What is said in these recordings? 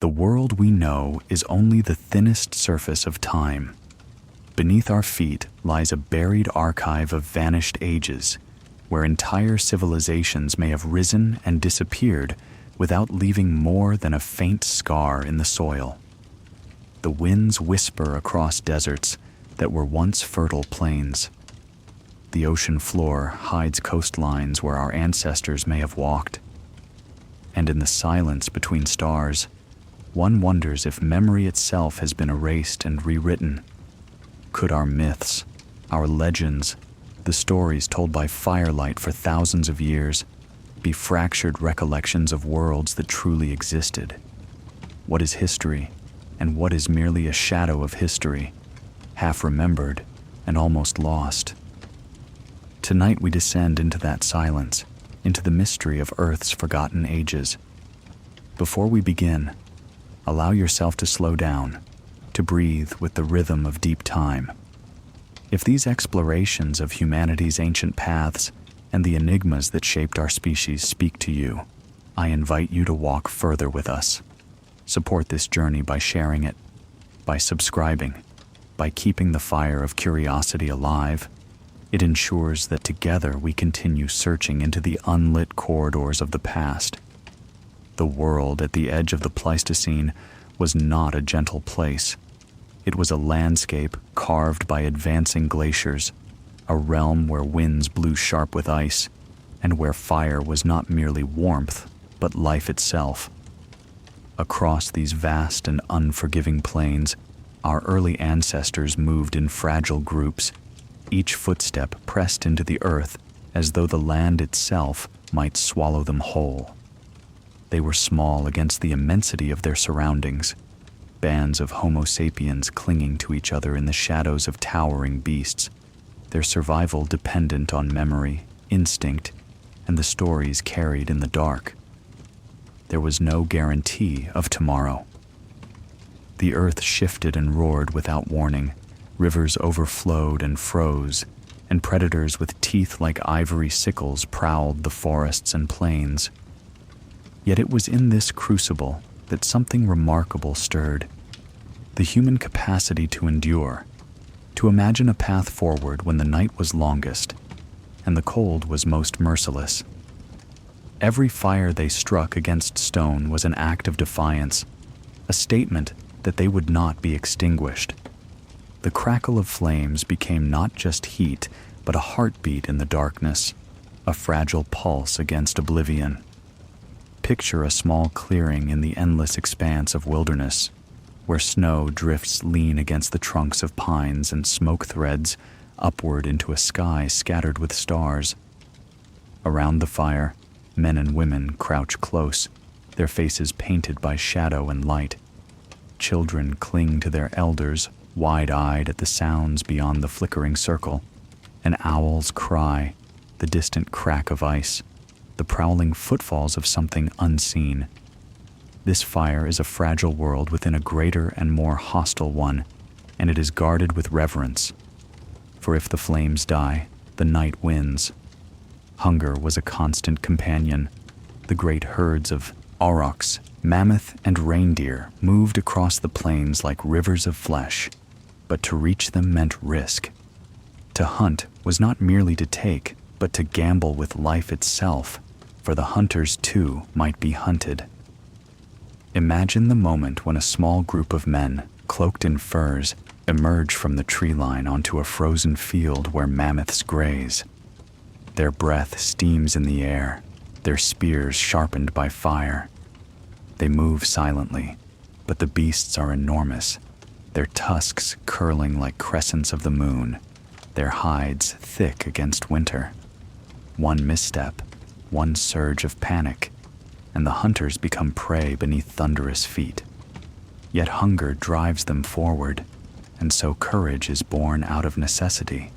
The world we know is only the thinnest surface of time. Beneath our feet lies a buried archive of vanished ages, where entire civilizations may have risen and disappeared without leaving more than a faint scar in the soil. The winds whisper across deserts that were once fertile plains. The ocean floor hides coastlines where our ancestors may have walked. And in the silence between stars, one wonders if memory itself has been erased and rewritten. Could our myths, our legends, the stories told by firelight for thousands of years, be fractured recollections of worlds that truly existed? What is history, and what is merely a shadow of history, half remembered and almost lost? Tonight we descend into that silence, into the mystery of Earth's forgotten ages. Before we begin, allow yourself to slow down, to breathe with the rhythm of deep time. If these explorations of humanity's ancient paths and the enigmas that shaped our species speak to you, I invite you to walk further with us. Support this journey by sharing it, by subscribing, by keeping the fire of curiosity alive. It ensures that together we continue searching into the unlit corridors of the past. The world at the edge of the Pleistocene was not a gentle place. It was a landscape carved by advancing glaciers, a realm where winds blew sharp with ice, and where fire was not merely warmth, but life itself. Across these vast and unforgiving plains, our early ancestors moved in fragile groups, each footstep pressed into the earth as though the land itself might swallow them whole. They were small against the immensity of their surroundings, bands of Homo sapiens clinging to each other in the shadows of towering beasts, their survival dependent on memory, instinct, and the stories carried in the dark. There was no guarantee of tomorrow. The earth shifted and roared without warning, rivers overflowed and froze, and predators with teeth like ivory sickles prowled the forests and plains. Yet it was in this crucible that something remarkable stirred: the human capacity to endure, to imagine a path forward when the night was longest and the cold was most merciless. Every fire they struck against stone was an act of defiance, a statement that they would not be extinguished. The crackle of flames became not just heat, but a heartbeat in the darkness, a fragile pulse against oblivion. Picture a small clearing in the endless expanse of wilderness, where snow drifts lean against the trunks of pines and smoke threads upward into a sky scattered with stars. Around the fire, men and women crouch close, their faces painted by shadow and light. Children cling to their elders, wide-eyed at the sounds beyond the flickering circle, and owls cry, the distant crack of ice, the prowling footfalls of something unseen. This fire is a fragile world within a greater and more hostile one, and it is guarded with reverence. For if the flames die, the night wins. Hunger was a constant companion. The great herds of aurochs, mammoth, and reindeer moved across the plains like rivers of flesh, but to reach them meant risk. To hunt was not merely to take, but to gamble with life itself, for the hunters too might be hunted. Imagine the moment when a small group of men, cloaked in furs, emerge from the tree line onto a frozen field where mammoths graze. Their breath steams in the air, their spears sharpened by fire. They move silently, but the beasts are enormous, their tusks curling like crescents of the moon, their hides thick against winter. One misstep, one surge of panic, and the hunters become prey beneath thunderous feet. Yet hunger drives them forward, and so courage is born out of necessity.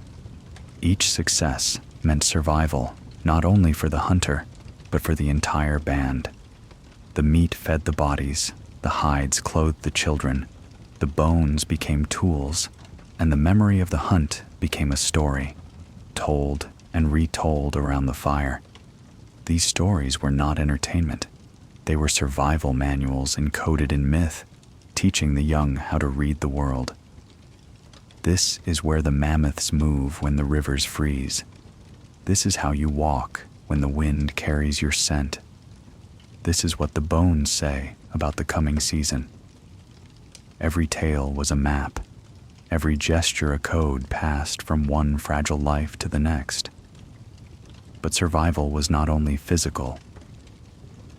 Each success meant survival, not only for the hunter, but for the entire band. The meat fed the bodies, the hides clothed the children, the bones became tools, and the memory of the hunt became a story, told and retold around the fire. These stories were not entertainment. They were survival manuals encoded in myth, teaching the young how to read the world. This is where the mammoths move when the rivers freeze. This is how you walk when the wind carries your scent. This is what the bones say about the coming season. Every tale was a map, every gesture a code passed from one fragile life to the next. But survival was not only physical.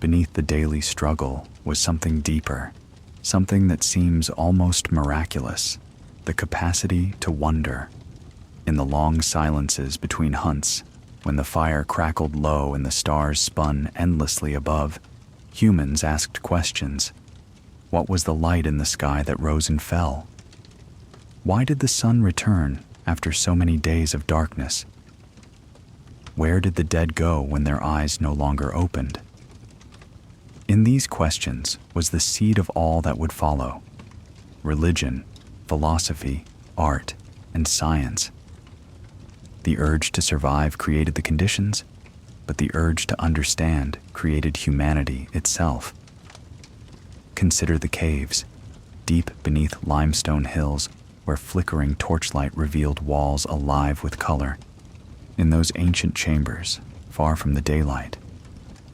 Beneath the daily struggle was something deeper, something that seems almost miraculous, the capacity to wonder. In the long silences between hunts, when the fire crackled low and the stars spun endlessly above, humans asked questions. What was the light in the sky that rose and fell? Why did the sun return after so many days of darkness? Where did the dead go when their eyes no longer opened? In these questions was the seed of all that would follow: religion, philosophy, art, and science. The urge to survive created the conditions, but the urge to understand created humanity itself. Consider the caves, deep beneath limestone hills where flickering torchlight revealed walls alive with color. In those ancient chambers, far from the daylight,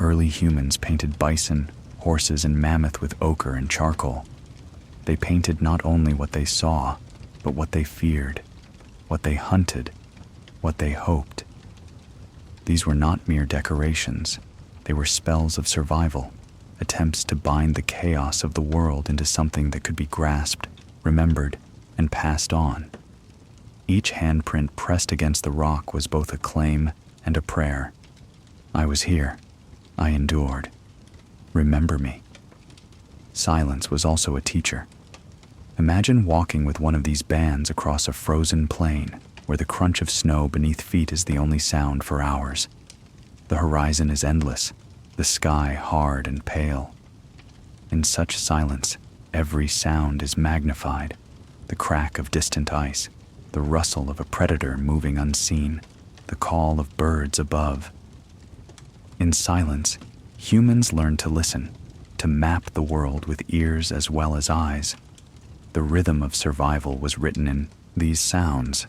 early humans painted bison, horses, and mammoth with ochre and charcoal. They painted not only what they saw, but what they feared, what they hunted, what they hoped. These were not mere decorations. They were spells of survival, attempts to bind the chaos of the world into something that could be grasped, remembered, and passed on. Each handprint pressed against the rock was both a claim and a prayer. I was here. I endured. Remember me. Silence was also a teacher. Imagine walking with one of these bands across a frozen plain where the crunch of snow beneath feet is the only sound for hours. The horizon is endless, the sky hard and pale. In such silence, every sound is magnified: the crack of distant ice, the rustle of a predator moving unseen, the call of birds above. In silence, humans learn to listen, to map the world with ears as well as eyes. The rhythm of survival was written in these sounds,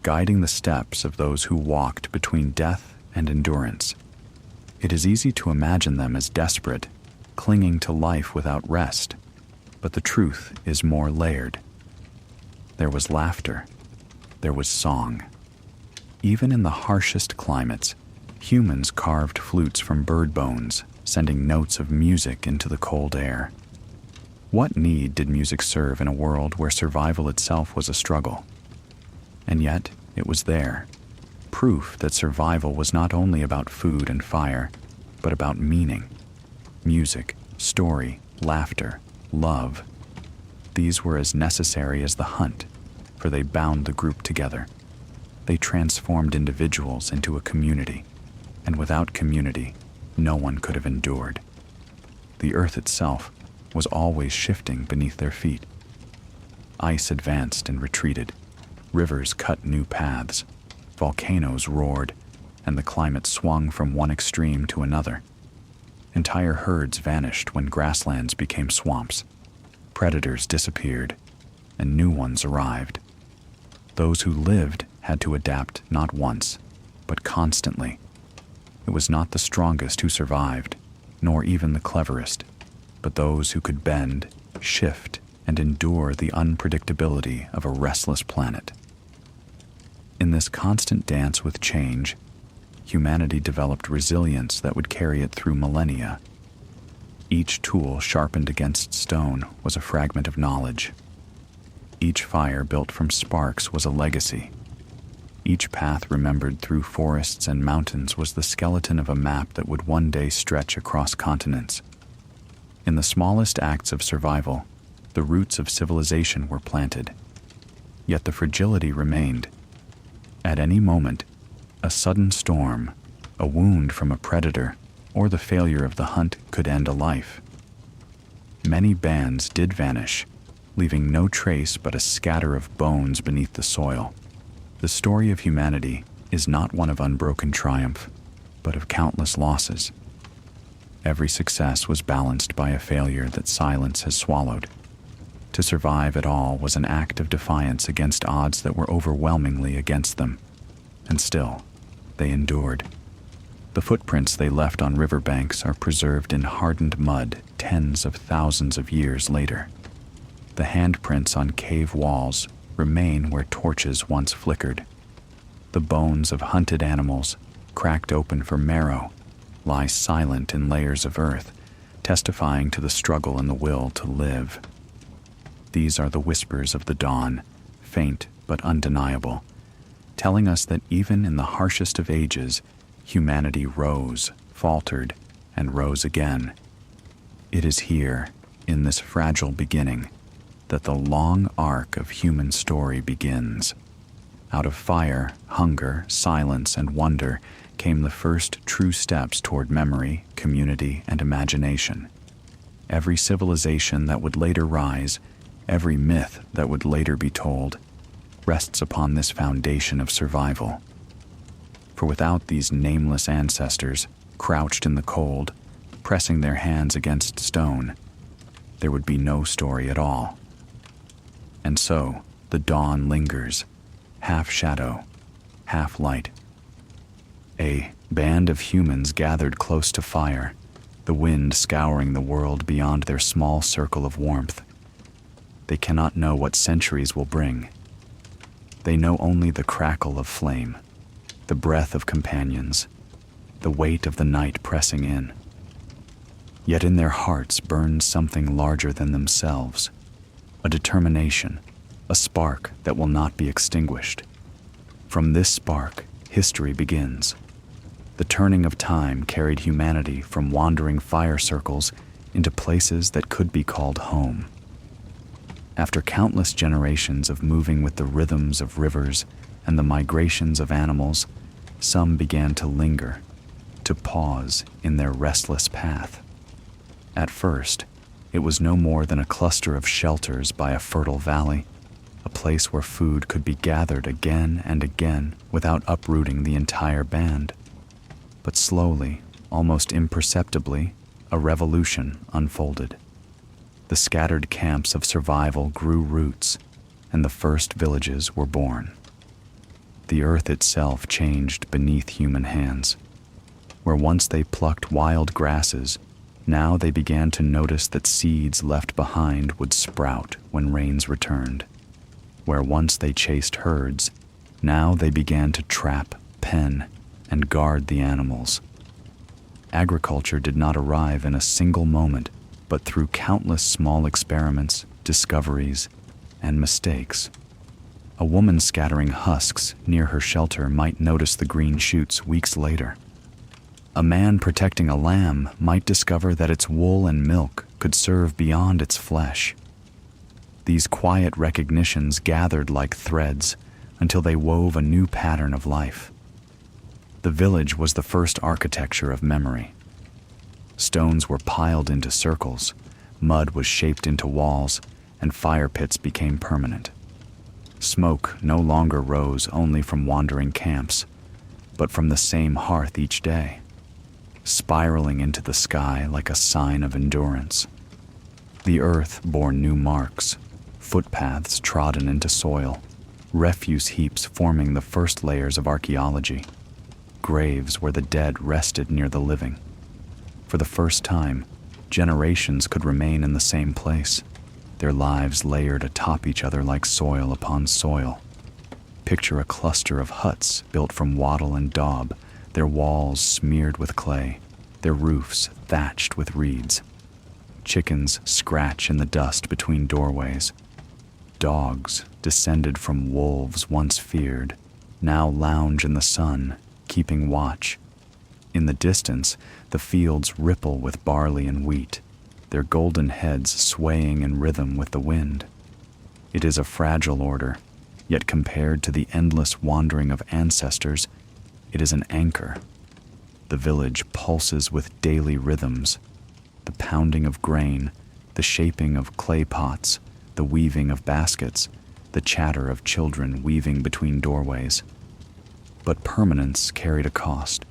guiding the steps of those who walked between death and endurance. It is easy to imagine them as desperate, clinging to life without rest, but the truth is more layered. There was laughter. There was song. Even in the harshest climates, humans carved flutes from bird bones, sending notes of music into the cold air. What need did music serve in a world where survival itself was a struggle? And yet, it was there, proof that survival was not only about food and fire, but about meaning. Music, story, laughter, love. These were as necessary as the hunt, for they bound the group together. They transformed individuals into a community, and without community, no one could have endured. The earth itself was always shifting beneath their feet. Ice advanced and retreated. Rivers cut new paths. Volcanoes roared, and the climate swung from one extreme to another. Entire herds vanished when grasslands became swamps. Predators disappeared, and new ones arrived. Those who lived had to adapt not once, but constantly. It was not the strongest who survived, nor even the cleverest, but those who could bend, shift, and endure the unpredictability of a restless planet. In this constant dance with change, humanity developed resilience that would carry it through millennia. Each tool sharpened against stone was a fragment of knowledge. Each fire built from sparks was a legacy. Each path remembered through forests and mountains was the skeleton of a map that would one day stretch across continents. In the smallest acts of survival, the roots of civilization were planted. Yet the fragility remained. At any moment, a sudden storm, a wound from a predator, or the failure of the hunt could end a life. Many bands did vanish, leaving no trace but a scatter of bones beneath the soil. The story of humanity is not one of unbroken triumph, but of countless losses. Every success was balanced by a failure that silence has swallowed. To survive at all was an act of defiance against odds that were overwhelmingly against them. And still, they endured. The footprints they left on riverbanks are preserved in hardened mud tens of thousands of years later. The handprints on cave walls remain where torches once flickered. The bones of hunted animals, cracked open for marrow, lie silent in layers of earth, testifying to the struggle and the will to live. These are the whispers of the dawn, faint but undeniable, telling us that even in the harshest of ages, humanity rose, faltered, and rose again. It is here, in this fragile beginning, that the long arc of human story begins. Out of fire, hunger, silence, and wonder came the first true steps toward memory, community, and imagination. Every civilization that would later rise, every myth that would later be told, rests upon this foundation of survival. For without these nameless ancestors, crouched in the cold, pressing their hands against stone, there would be no story at all. And so, the dawn lingers, half shadow, half light. A band of humans gathered close to fire, the wind scouring the world beyond their small circle of warmth. They cannot know what centuries will bring. They know only the crackle of flame, the breath of companions, the weight of the night pressing in. Yet in their hearts burns something larger than themselves, a determination, a spark that will not be extinguished. From this spark, history begins. The turning of time carried humanity from wandering fire circles into places that could be called home. After countless generations of moving with the rhythms of rivers and the migrations of animals, some began to linger, to pause in their restless path. At first, it was no more than a cluster of shelters by a fertile valley, a place where food could be gathered again and again without uprooting the entire band. But slowly, almost imperceptibly, a revolution unfolded. The scattered camps of survival grew roots, and the first villages were born. The earth itself changed beneath human hands. Where once they plucked wild grasses, now they began to notice that seeds left behind would sprout when rains returned. Where once they chased herds, now they began to trap, pen, and guard the animals. Agriculture did not arrive in a single moment, but through countless small experiments, discoveries, and mistakes. A woman scattering husks near her shelter might notice the green shoots weeks later. A man protecting a lamb might discover that its wool and milk could serve beyond its flesh. These quiet recognitions gathered like threads until they wove a new pattern of life. The village was the first architecture of memory. Stones were piled into circles, mud was shaped into walls, and fire pits became permanent. Smoke no longer rose only from wandering camps, but from the same hearth each day, spiraling into the sky like a sign of endurance. The earth bore new marks, footpaths trodden into soil, refuse heaps forming the first layers of archaeology, graves where the dead rested near the living. For the first time, generations could remain in the same place, their lives layered atop each other like soil upon soil. Picture a cluster of huts built from wattle and daub, their walls smeared with clay, their roofs thatched with reeds. Chickens scratch in the dust between doorways. Dogs, descended from wolves once feared, now lounge in the sun, keeping watch. In the distance, the fields ripple with barley and wheat, their golden heads swaying in rhythm with the wind. It is a fragile order, yet compared to the endless wandering of ancestors, it is an anchor. The village pulses with daily rhythms, the pounding of grain, the shaping of clay pots, the weaving of baskets, the chatter of children weaving between doorways. But permanence carried a cost.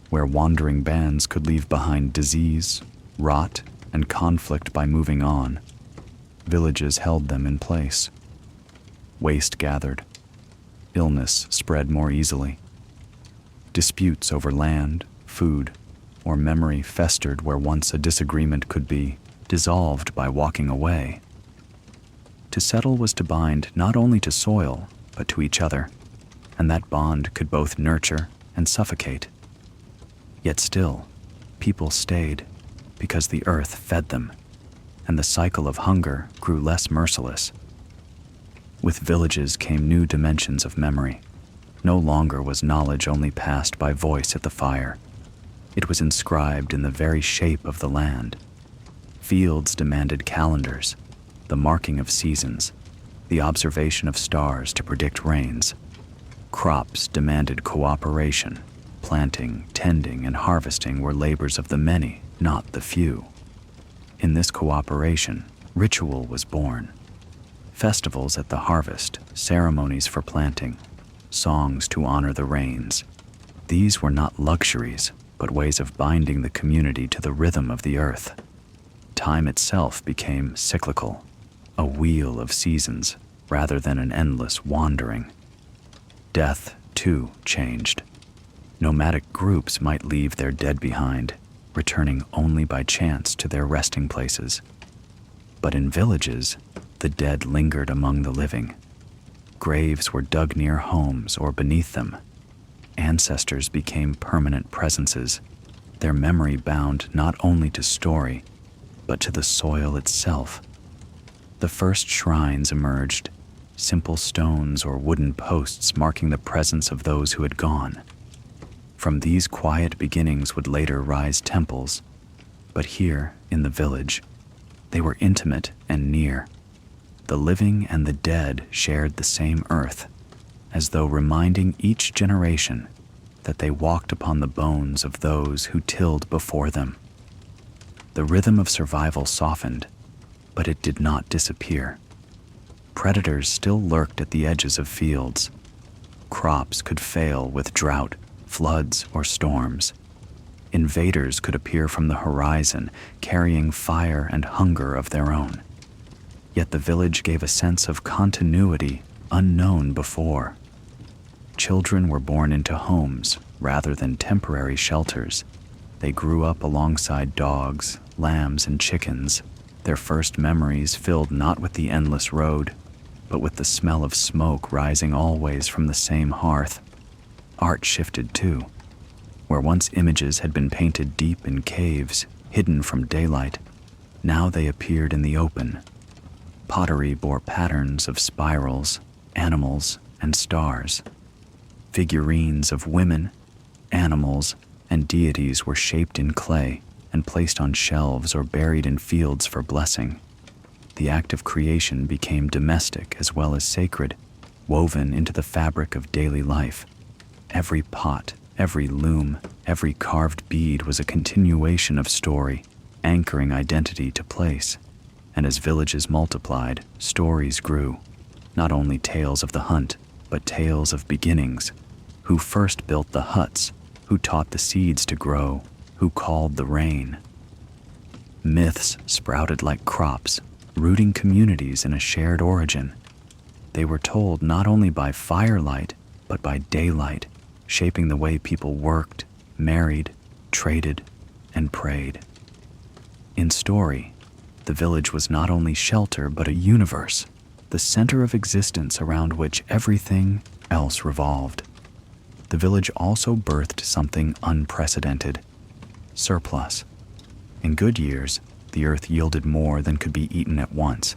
where wandering bands could leave behind disease, rot, and conflict by moving on. Villages held them in place. Waste gathered. Illness spread more easily. Disputes over land, food, or memory festered where once a disagreement could be dissolved by walking away. To settle was to bind not only to soil, but to each other, and that bond could both nurture and suffocate. Yet still, people stayed because the earth fed them, and the cycle of hunger grew less merciless. With villages came new dimensions of memory. No longer was knowledge only passed by voice at the fire. It was inscribed in the very shape of the land. Fields demanded calendars, the marking of seasons, the observation of stars to predict rains. Crops demanded cooperation. Planting, tending, and harvesting were labors of the many, not the few. In this cooperation, ritual was born. Festivals at the harvest, ceremonies for planting, songs to honor the rains. These were not luxuries, but ways of binding the community to the rhythm of the earth. Time itself became cyclical, a wheel of seasons rather than an endless wandering. Death, too, changed. Nomadic groups might leave their dead behind, returning only by chance to their resting places. But in villages, the dead lingered among the living. Graves were dug near homes or beneath them. Ancestors became permanent presences, their memory bound not only to story, but to the soil itself. The first shrines emerged, simple stones or wooden posts marking the presence of those who had gone. From these quiet beginnings would later rise temples, but here, in the village, they were intimate and near. The living and the dead shared the same earth, as though reminding each generation that they walked upon the bones of those who tilled before them. The rhythm of survival softened, but it did not disappear. Predators still lurked at the edges of fields. Crops could fail with drought, floods, or storms. Invaders could appear from the horizon, carrying fire and hunger of their own. Yet the village gave a sense of continuity unknown before. Children were born into homes rather than temporary shelters. They grew up alongside dogs, lambs, and chickens, their first memories filled not with the endless road, but with the smell of smoke rising always from the same hearth. Art shifted too. Where once images had been painted deep in caves, hidden from daylight, now they appeared in the open. Pottery bore patterns of spirals, animals, and stars. Figurines of women, animals, and deities were shaped in clay and placed on shelves or buried in fields for blessing. The act of creation became domestic as well as sacred, woven into the fabric of daily life. Every pot, every loom, every carved bead was a continuation of story, anchoring identity to place. And as villages multiplied, stories grew. Not only tales of the hunt, but tales of beginnings. Who first built the huts, who taught the seeds to grow, who called the rain. Myths sprouted like crops, rooting communities in a shared origin. They were told not only by firelight, but by daylight, shaping the way people worked, married, traded, and prayed. In story, the village was not only shelter but a universe, the center of existence around which everything else revolved. The village also birthed something unprecedented: surplus. In good years, the earth yielded more than could be eaten at once.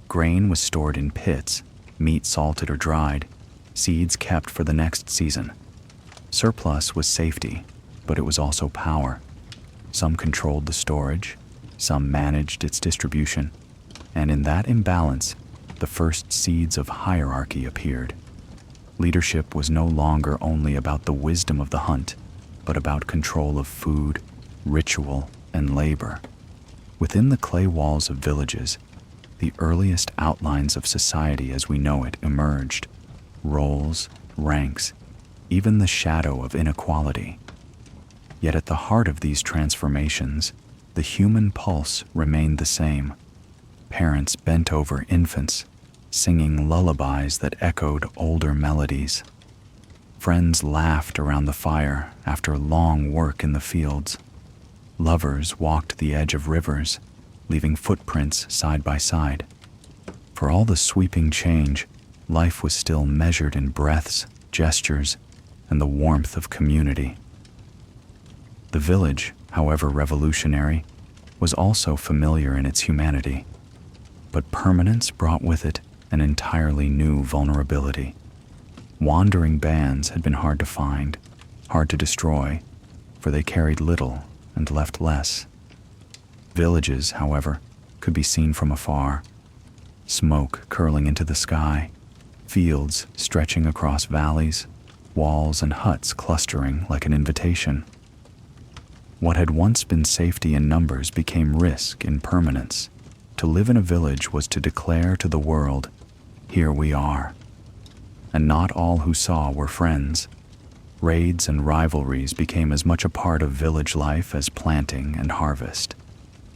Grain was stored in pits, meat salted or dried, seeds kept for the next season. Surplus was safety, but it was also power. Some controlled the storage, some managed its distribution, and in that imbalance, the first seeds of hierarchy appeared. Leadership was no longer only about the wisdom of the hunt, but about control of food, ritual, and labor. Within the clay walls of villages, the earliest outlines of society as we know it emerged: roles, ranks, even the shadow of inequality. Yet at the heart of these transformations, the human pulse remained the same. Parents bent over infants, singing lullabies that echoed older melodies. Friends laughed around the fire after long work in the fields. Lovers walked the edge of rivers, leaving footprints side by side. For all the sweeping change, life was still measured in breaths, gestures, and the warmth of community. The village, however revolutionary, was also familiar in its humanity. But permanence brought with it an entirely new vulnerability. Wandering bands had been hard to find, hard to destroy, for they carried little and left less. Villages, however, could be seen from afar, smoke curling into the sky, fields stretching across valleys, walls and huts clustering like an invitation. What had once been safety in numbers became risk in permanence. To live in a village was to declare to the world, "Here we are." And not all who saw were friends. Raids and rivalries became as much a part of village life as planting and harvest.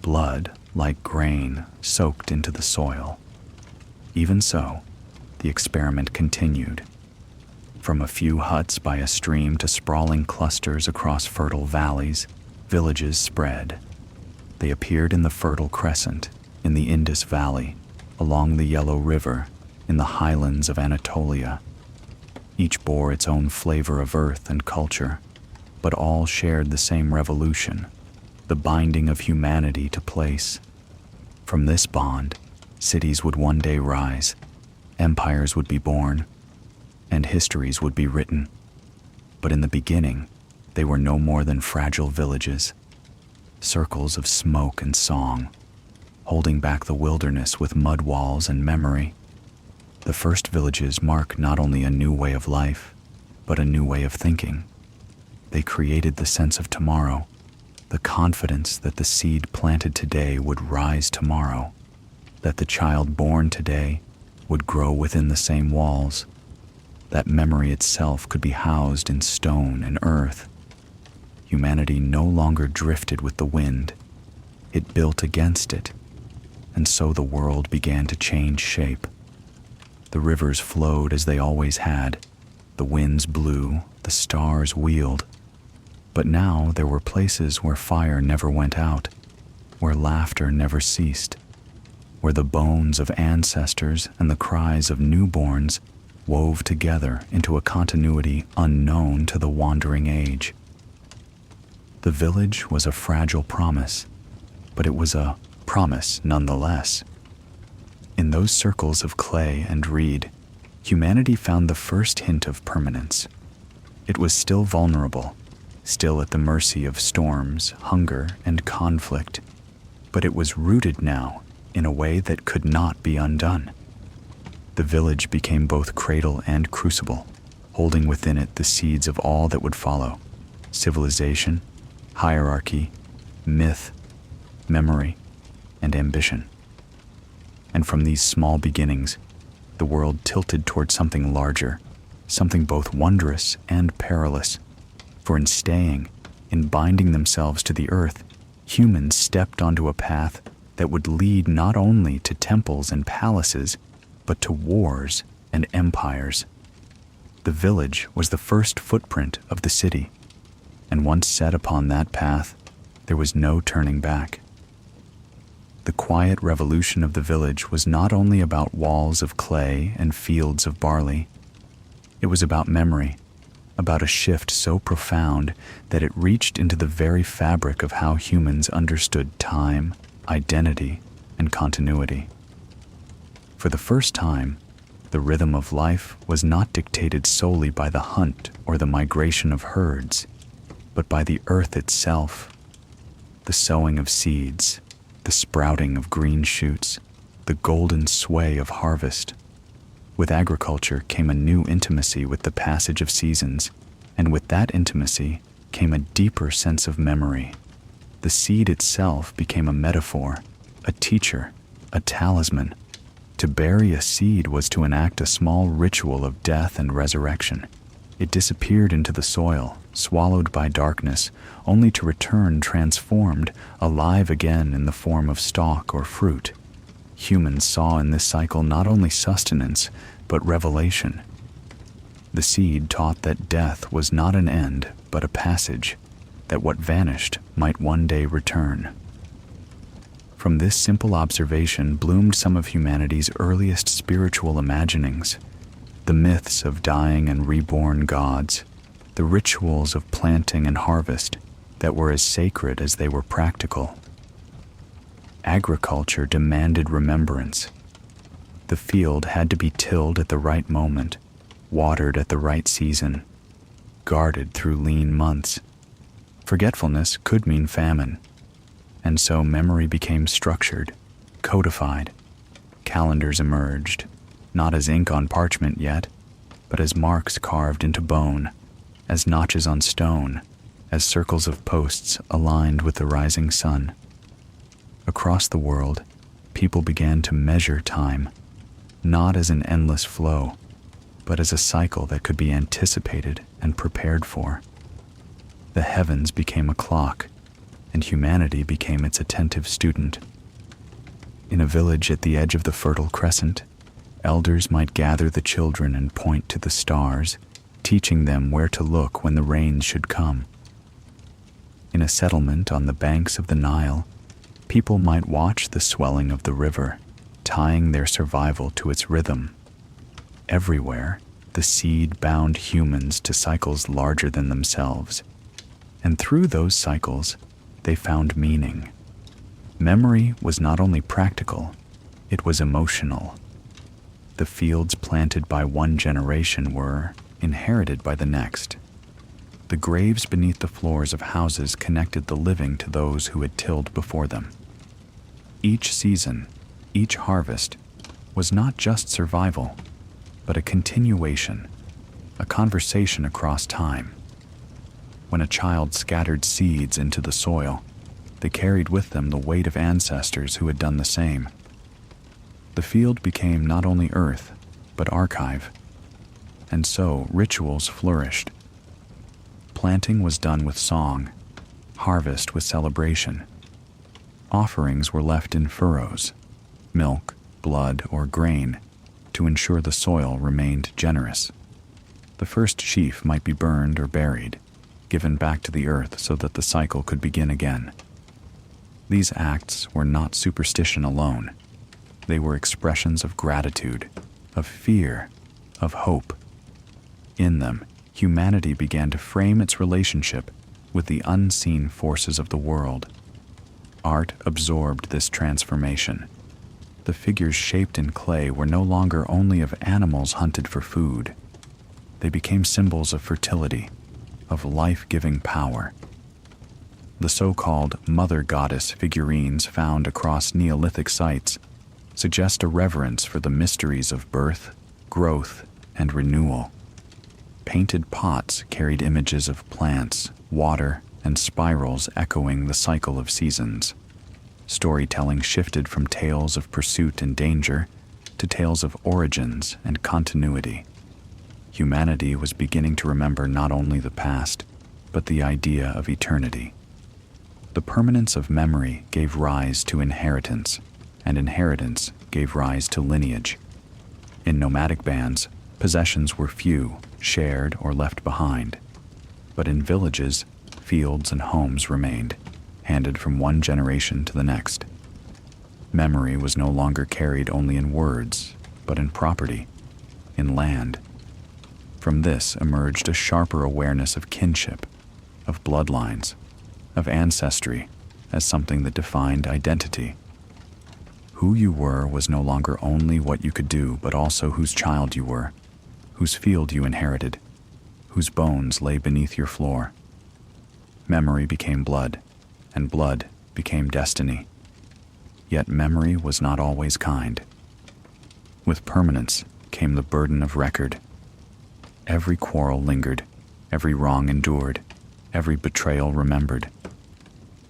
Blood, like grain, soaked into the soil. Even so, the experiment continued. From a few huts by a stream to sprawling clusters across fertile valleys, villages spread. They appeared in the Fertile Crescent, in the Indus Valley, along the Yellow River, in the highlands of Anatolia. Each bore its own flavor of earth and culture, but all shared the same revolution, the binding of humanity to place. From this bond, cities would one day rise, empires would be born, and histories would be written. But in the beginning, they were no more than fragile villages, circles of smoke and song, holding back the wilderness with mud walls and memory. The first villages mark not only a new way of life, but a new way of thinking. They created the sense of tomorrow, the confidence that the seed planted today would rise tomorrow, that the child born today would grow within the same walls, that memory itself could be housed in stone and earth. Humanity no longer drifted with the wind. It built against it, and so the world began to change shape. The rivers flowed as they always had, the winds blew, the stars wheeled. But now there were places where fire never went out, where laughter never ceased, where the bones of ancestors and the cries of newborns wove together into a continuity unknown to the wandering age. The village was a fragile promise, but it was a promise nonetheless. In those circles of clay and reed, humanity found the first hint of permanence. It was still vulnerable, still at the mercy of storms, hunger, and conflict, but it was rooted now in a way that could not be undone. The village became both cradle and crucible, holding within it the seeds of all that would follow: civilization, hierarchy, myth, memory, and ambition. And from these small beginnings, the world tilted toward something larger, something both wondrous and perilous. For in staying, in binding themselves to the earth, humans stepped onto a path that would lead not only to temples and palaces, but to wars and empires. The village was the first footprint of the city, and once set upon that path, there was no turning back. The quiet revolution of the village was not only about walls of clay and fields of barley. It was about memory, about a shift so profound that it reached into the very fabric of how humans understood time, identity, and continuity. For the first time, the rhythm of life was not dictated solely by the hunt or the migration of herds, but by the earth itself, the sowing of seeds, the sprouting of green shoots, the golden sway of harvest. With agriculture came a new intimacy with the passage of seasons, and with that intimacy came a deeper sense of memory. The seed itself became a metaphor, a teacher, a talisman. To bury a seed was to enact a small ritual of death and resurrection. It disappeared into the soil, swallowed by darkness, only to return transformed, alive again in the form of stalk or fruit. Humans saw in this cycle not only sustenance, but revelation. The seed taught that death was not an end, but a passage, that what vanished might one day return. From this simple observation bloomed some of humanity's earliest spiritual imaginings, the myths of dying and reborn gods, the rituals of planting and harvest that were as sacred as they were practical. Agriculture demanded remembrance. The field had to be tilled at the right moment, watered at the right season, guarded through lean months. Forgetfulness could mean famine, and so memory became structured, codified. Calendars emerged, not as ink on parchment yet, but as marks carved into bone, as notches on stone, as circles of posts aligned with the rising sun. Across the world, people began to measure time, not as an endless flow, but as a cycle that could be anticipated and prepared for. The heavens became a clock, and humanity became its attentive student. In a village at the edge of the Fertile Crescent, elders might gather the children and point to the stars, teaching them where to look when the rains should come. In a settlement on the banks of the Nile, people might watch the swelling of the river, tying their survival to its rhythm. Everywhere, the seed bound humans to cycles larger than themselves, and through those cycles, they found meaning. Memory was not only practical, it was emotional. The fields planted by one generation were inherited by the next. The graves beneath the floors of houses connected the living to those who had tilled before them. Each season, each harvest, was not just survival, but a continuation, a conversation across time. When a child scattered seeds into the soil, they carried with them the weight of ancestors who had done the same. The field became not only earth, but archive, and so rituals flourished. Planting was done with song, harvest with celebration. Offerings were left in furrows, milk, blood, or grain, to ensure the soil remained generous. The first sheaf might be burned or buried, given back to the earth so that the cycle could begin again. These acts were not superstition alone. They were expressions of gratitude, of fear, of hope. In them, humanity began to frame its relationship with the unseen forces of the world. Art absorbed this transformation. The figures shaped in clay were no longer only of animals hunted for food. They became symbols of fertility, of life-giving power. The so-called mother goddess figurines found across Neolithic sites suggest a reverence for the mysteries of birth, growth, and renewal. Painted pots carried images of plants, water, and spirals echoing the cycle of seasons. Storytelling shifted from tales of pursuit and danger to tales of origins and continuity. Humanity was beginning to remember not only the past, but the idea of eternity. The permanence of memory gave rise to inheritance, and inheritance gave rise to lineage. In nomadic bands, possessions were few, shared, or left behind. But in villages, fields and homes remained, handed from one generation to the next. Memory was no longer carried only in words, but in property, in land. From this emerged a sharper awareness of kinship, of bloodlines, of ancestry as something that defined identity. Who you were was no longer only what you could do, but also whose child you were, whose field you inherited, whose bones lay beneath your floor. Memory became blood, and blood became destiny. Yet memory was not always kind. With permanence came the burden of record. Every quarrel lingered, every wrong endured, every betrayal remembered.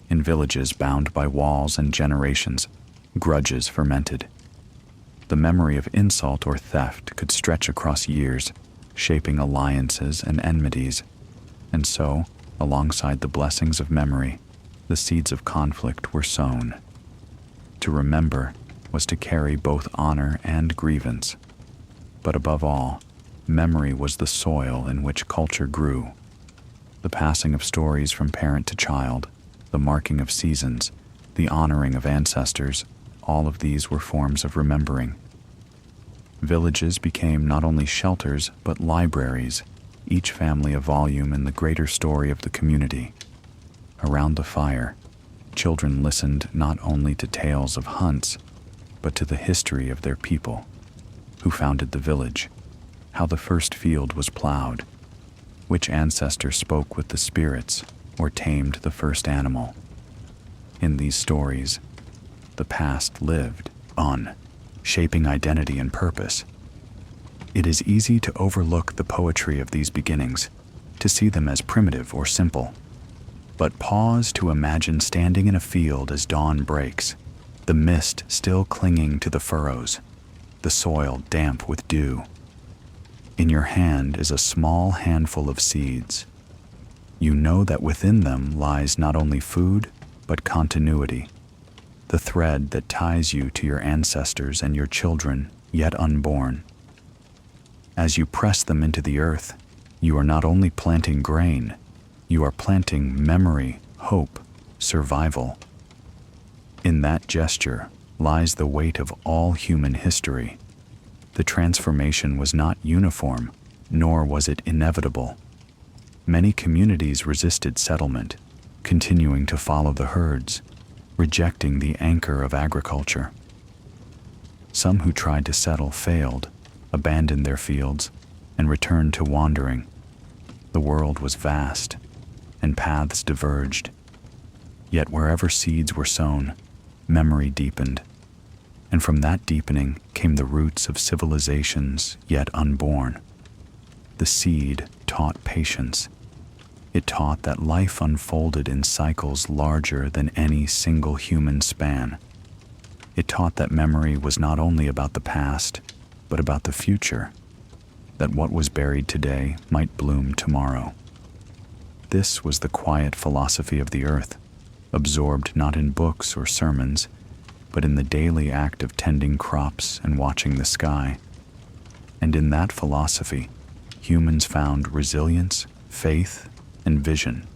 In villages bound by walls and generations, grudges fermented. The memory of insult or theft could stretch across years, shaping alliances and enmities. And so, alongside the blessings of memory, the seeds of conflict were sown. To remember was to carry both honor and grievance. But above all, memory was the soil in which culture grew. The passing of stories from parent to child, the marking of seasons, the honoring of ancestors, all of these were forms of remembering. Villages became not only shelters but libraries, each family a volume in the greater story of the community. Around the fire, children listened not only to tales of hunts, but to the history of their people, who founded the village, how the first field was plowed, which ancestor spoke with the spirits or tamed the first animal. In these stories, the past lived on, shaping identity and purpose. It is easy to overlook the poetry of these beginnings, to see them as primitive or simple. But pause to imagine standing in a field as dawn breaks, the mist still clinging to the furrows, the soil damp with dew. In your hand is a small handful of seeds. You know that within them lies not only food, but continuity, the thread that ties you to your ancestors and your children, yet unborn. As you press them into the earth, you are not only planting grain, you are planting memory, hope, survival. In that gesture lies the weight of all human history. The transformation was not uniform, nor was it inevitable. Many communities resisted settlement, continuing to follow the herds, rejecting the anchor of agriculture. Some who tried to settle failed, abandoned their fields, and returned to wandering. The world was vast, and paths diverged. Yet wherever seeds were sown, memory deepened. And from that deepening came the roots of civilizations yet unborn. The seed taught patience. It taught that life unfolded in cycles larger than any single human span. It taught that memory was not only about the past, but about the future, that what was buried today might bloom tomorrow. This was the quiet philosophy of the earth, absorbed not in books or sermons, but in the daily act of tending crops and watching the sky. And in that philosophy, humans found resilience, faith, and vision.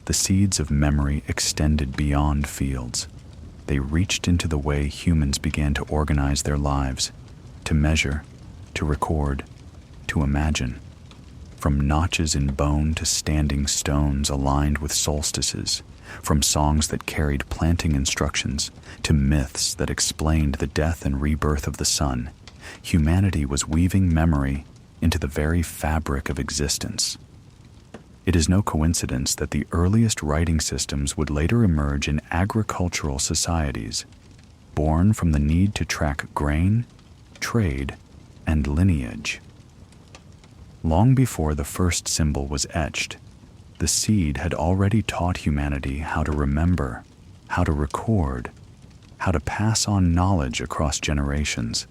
The seeds of memory extended beyond fields. They reached into the way humans began to organize their lives, to measure, to record, to imagine. From notches in bone to standing stones aligned with solstices, from songs that carried planting instructions to myths that explained the death and rebirth of the sun, humanity was weaving memory into the very fabric of existence. It is no coincidence that the earliest writing systems would later emerge in agricultural societies, born from the need to track grain, trade, and lineage. Long before the first symbol was etched, the seed had already taught humanity how to remember, how to record, how to pass on knowledge across generations.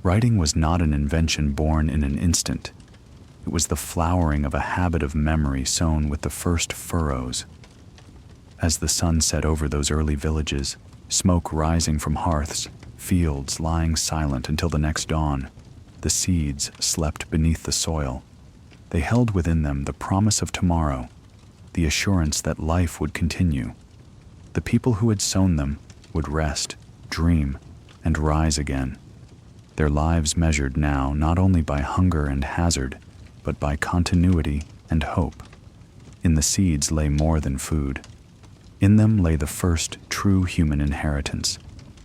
Writing was not an invention born in an instant. It was the flowering of a habit of memory sown with the first furrows. As the sun set over those early villages, smoke rising from hearths, fields lying silent until the next dawn, the seeds slept beneath the soil. They held within them the promise of tomorrow, the assurance that life would continue. The people who had sown them would rest, dream, and rise again. Their lives measured now not only by hunger and hazard, but by continuity and hope. In the seeds lay more than food. In them lay the first true human inheritance,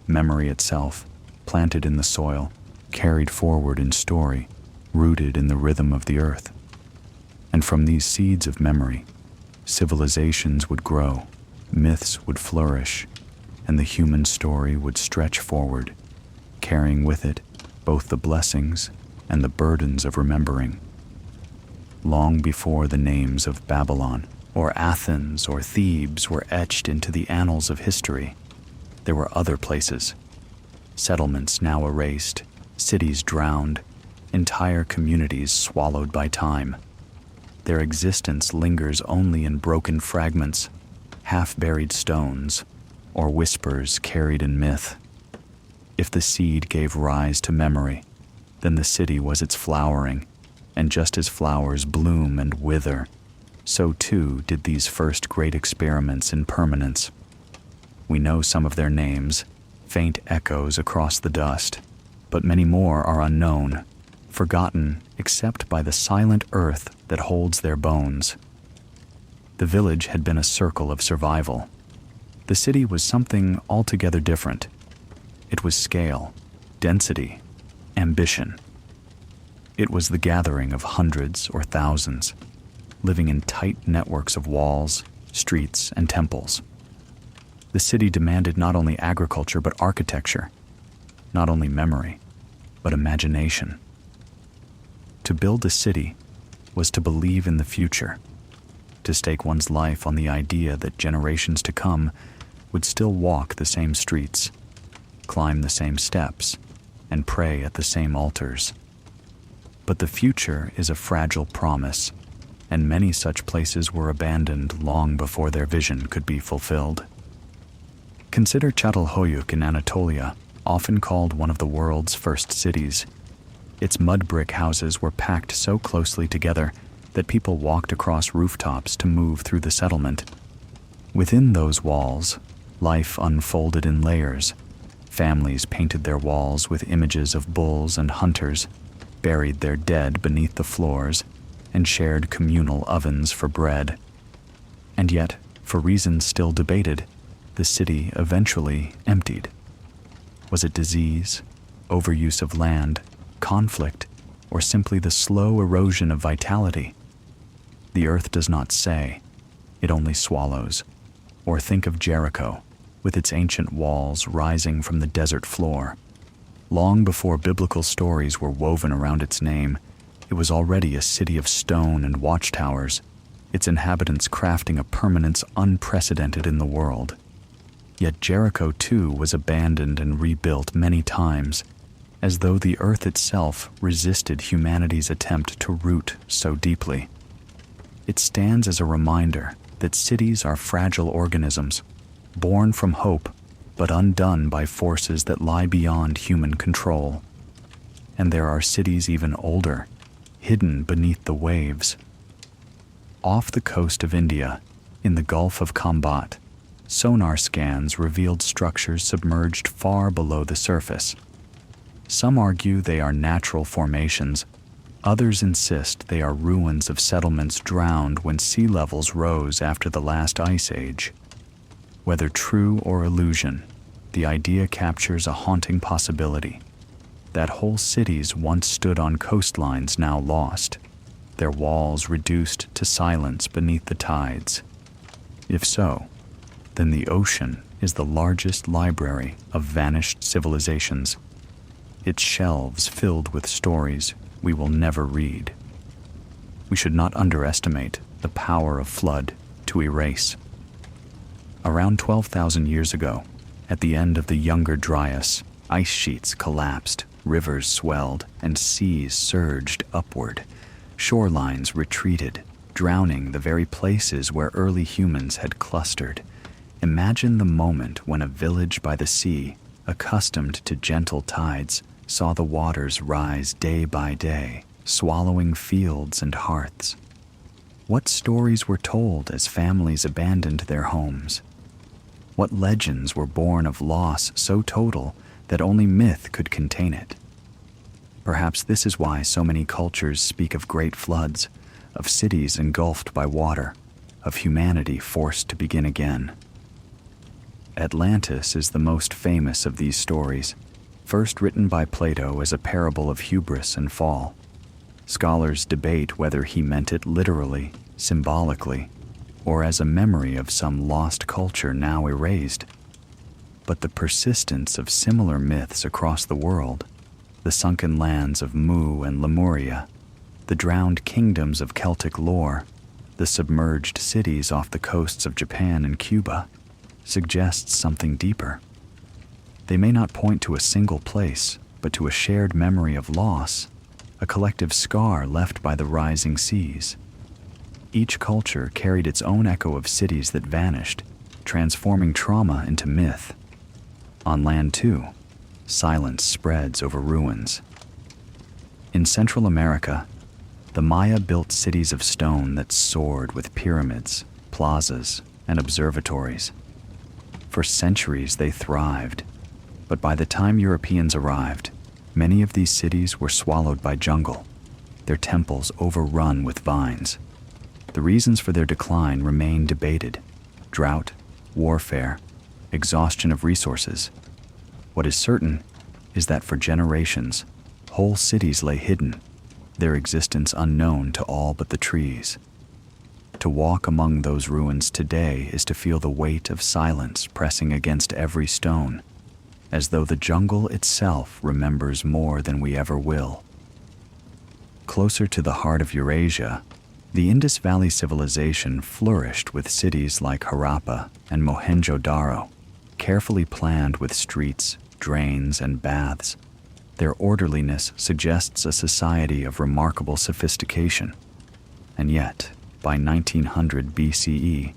memory itself, planted in the soil, carried forward in story, rooted in the rhythm of the earth. And from these seeds of memory, civilizations would grow, myths would flourish, and the human story would stretch forward, carrying with it both the blessings and the burdens of remembering. Long before the names of Babylon, or Athens, or Thebes were etched into the annals of history, there were other places. Settlements now erased, cities drowned, entire communities swallowed by time. Their existence lingers only in broken fragments, half-buried stones, or whispers carried in myth. If the seed gave rise to memory, then the city was its flowering, and just as flowers bloom and wither, so too did these first great experiments in permanence. We know some of their names, faint echoes across the dust, but many more are unknown, forgotten except by the silent earth that holds their bones. The village had been a circle of survival. The city was something altogether different. It was scale, density, ambition. It was the gathering of hundreds or thousands, living in tight networks of walls, streets, and temples. The city demanded not only agriculture but architecture, not only memory, but imagination. To build a city was to believe in the future, to stake one's life on the idea that generations to come would still walk the same streets, climb the same steps, and pray at the same altars. But the future is a fragile promise, and many such places were abandoned long before their vision could be fulfilled. Consider Çatalhöyük in Anatolia, often called one of the world's first cities. Its mud brick houses were packed so closely together that people walked across rooftops to move through the settlement. Within those walls, life unfolded in layers. Families painted their walls with images of bulls and hunters, buried their dead beneath the floors, and shared communal ovens for bread. And yet, for reasons still debated, the city eventually emptied. Was it disease, overuse of land, conflict, or simply the slow erosion of vitality? The earth does not say, it only swallows. Or think of Jericho, with its ancient walls rising from the desert floor. Long before biblical stories were woven around its name, it was already a city of stone and watchtowers, its inhabitants crafting a permanence unprecedented in the world. Yet Jericho too was abandoned and rebuilt many times, as though the earth itself resisted humanity's attempt to root so deeply. It stands as a reminder that cities are fragile organisms, born from hope, but undone by forces that lie beyond human control. And there are cities even older, hidden beneath the waves. Off the coast of India, in the Gulf of Khambat, sonar scans revealed structures submerged far below the surface. Some argue they are natural formations. Others insist they are ruins of settlements drowned when sea levels rose after the last ice age. Whether true or illusion, the idea captures a haunting possibility that whole cities once stood on coastlines now lost, their walls reduced to silence beneath the tides. If so, then the ocean is the largest library of vanished civilizations, its shelves filled with stories we will never read. We should not underestimate the power of flood to erase. Around 12,000 years ago, at the end of the Younger Dryas, ice sheets collapsed, rivers swelled, and seas surged upward. Shorelines retreated, drowning the very places where early humans had clustered. Imagine the moment when a village by the sea, accustomed to gentle tides, saw the waters rise day by day, swallowing fields and hearths. What stories were told as families abandoned their homes? What legends were born of loss so total that only myth could contain it? Perhaps this is why so many cultures speak of great floods, of cities engulfed by water, of humanity forced to begin again. Atlantis is the most famous of these stories, first written by Plato as a parable of hubris and fall. Scholars debate whether he meant it literally, symbolically, or as a memory of some lost culture now erased. But the persistence of similar myths across the world, the sunken lands of Mu and Lemuria, the drowned kingdoms of Celtic lore, the submerged cities off the coasts of Japan and Cuba, suggests something deeper. They may not point to a single place, but to a shared memory of loss, a collective scar left by the rising seas. Each culture carried its own echo of cities that vanished, transforming trauma into myth. On land, too, silence spreads over ruins. In Central America, the Maya built cities of stone that soared with pyramids, plazas, and observatories. For centuries they thrived, but by the time Europeans arrived, many of these cities were swallowed by jungle, their temples overrun with vines. The reasons for their decline remain debated: drought, warfare, exhaustion of resources. What is certain is that for generations, whole cities lay hidden, their existence unknown to all but the trees. To walk among those ruins today is to feel the weight of silence pressing against every stone, as though the jungle itself remembers more than we ever will. Closer to the heart of Eurasia, the Indus Valley civilization flourished with cities like Harappa and Mohenjo-Daro, carefully planned with streets, drains, and baths. Their orderliness suggests a society of remarkable sophistication. And yet, by 1900 BCE,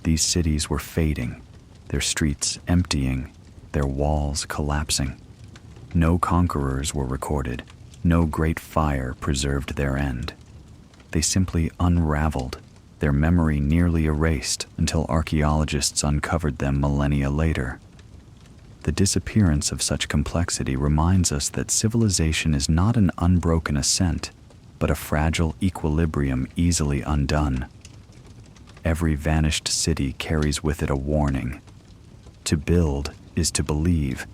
these cities were fading, their streets emptying, their walls collapsing. No conquerors were recorded, no great fire preserved their end. They simply unraveled, their memory nearly erased until archaeologists uncovered them millennia later. The disappearance of such complexity reminds us that civilization is not an unbroken ascent, but a fragile equilibrium easily undone. Every vanished city carries with it a warning. To build is to believe,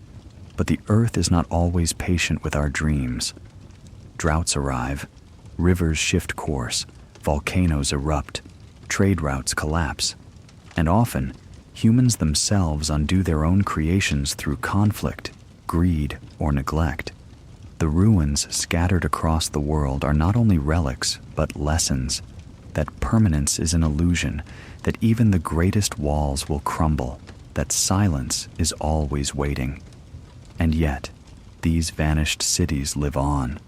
but the earth is not always patient with our dreams. Droughts arrive, rivers shift course, volcanoes erupt, trade routes collapse, and often, humans themselves undo their own creations through conflict, greed, or neglect. The ruins scattered across the world are not only relics, but lessons, that permanence is an illusion, that even the greatest walls will crumble, that silence is always waiting. And yet, these vanished cities live on,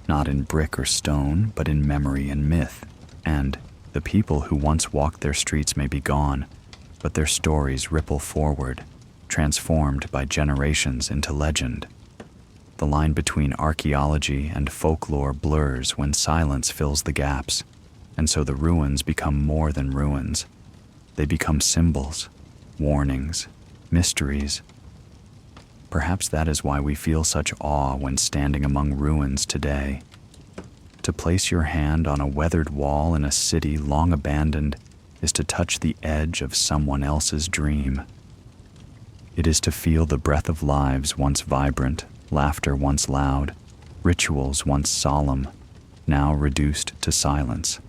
not in brick or stone, but in memory and myth. And the people who once walked their streets may be gone, but their stories ripple forward, transformed by generations into legend. The line between archaeology and folklore blurs when silence fills the gaps, and so the ruins become more than ruins. They become symbols, warnings, mysteries. Perhaps that is why we feel such awe when standing among ruins today. To place your hand on a weathered wall in a city long abandoned is to touch the edge of someone else's dream. It is to feel the breath of lives once vibrant, laughter once loud, rituals once solemn, now reduced to silence.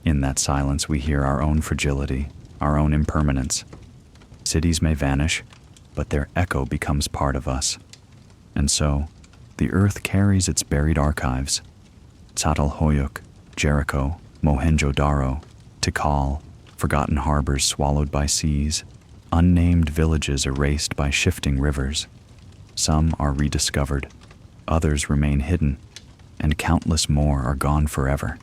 In that silence we hear our own fragility, our own impermanence. Cities may vanish, but their echo becomes part of us. And so, the earth carries its buried archives. Çatalhöyük, Jericho, Mohenjo-Daro, Tikal, forgotten harbors swallowed by seas, unnamed villages erased by shifting rivers. Some are rediscovered, others remain hidden, and countless more are gone forever.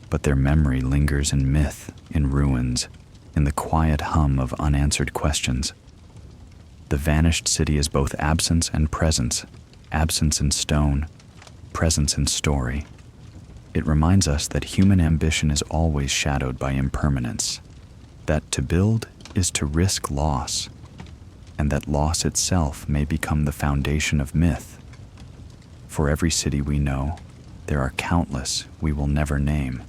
But their memory lingers in myth, in ruins, in the quiet hum of unanswered questions. The vanished city is both absence and presence, absence in stone, presence in story. It reminds us that human ambition is always shadowed by impermanence, that to build is to risk loss, and that loss itself may become the foundation of myth. For every city we know, there are countless we will never name.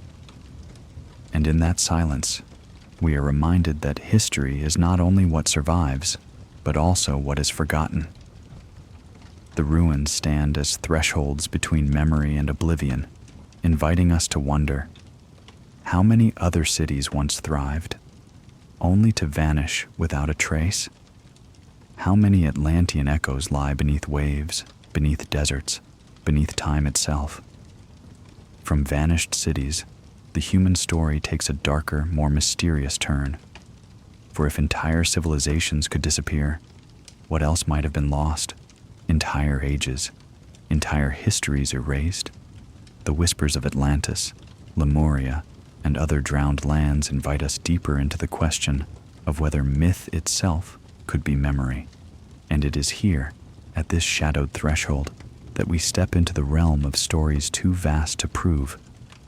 And in that silence, we are reminded that history is not only what survives, but also what is forgotten. The ruins stand as thresholds between memory and oblivion, inviting us to wonder, how many other cities once thrived, only to vanish without a trace? How many Atlantean echoes lie beneath waves, beneath deserts, beneath time itself? From vanished cities, the human story takes a darker, more mysterious turn. For if entire civilizations could disappear, what else might have been lost? Entire ages, entire histories erased? The whispers of Atlantis, Lemuria, and other drowned lands invite us deeper into the question of whether myth itself could be memory. And it is here, at this shadowed threshold, that we step into the realm of stories too vast to prove,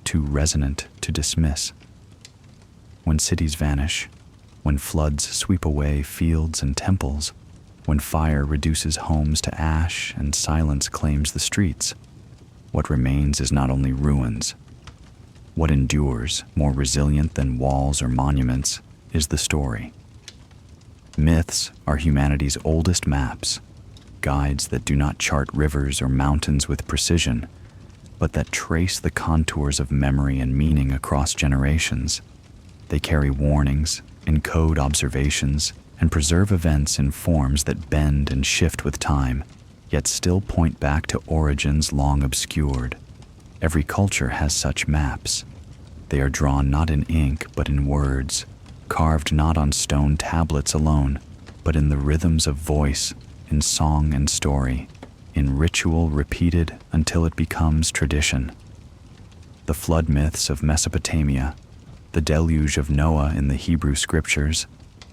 too resonant to dismiss. When cities vanish, when floods sweep away fields and temples, when fire reduces homes to ash and silence claims the streets, what remains is not only ruins. What endures, more resilient than walls or monuments, is the story. Myths are humanity's oldest maps, guides that do not chart rivers or mountains with precision, but that trace the contours of memory and meaning across generations. They carry warnings, encode observations, and preserve events in forms that bend and shift with time, yet still point back to origins long obscured. Every culture has such maps. They are drawn not in ink but in words, carved not on stone tablets alone, but in the rhythms of voice, in song and story, in ritual repeated until it becomes tradition. The flood myths of Mesopotamia, the deluge of Noah in the Hebrew scriptures,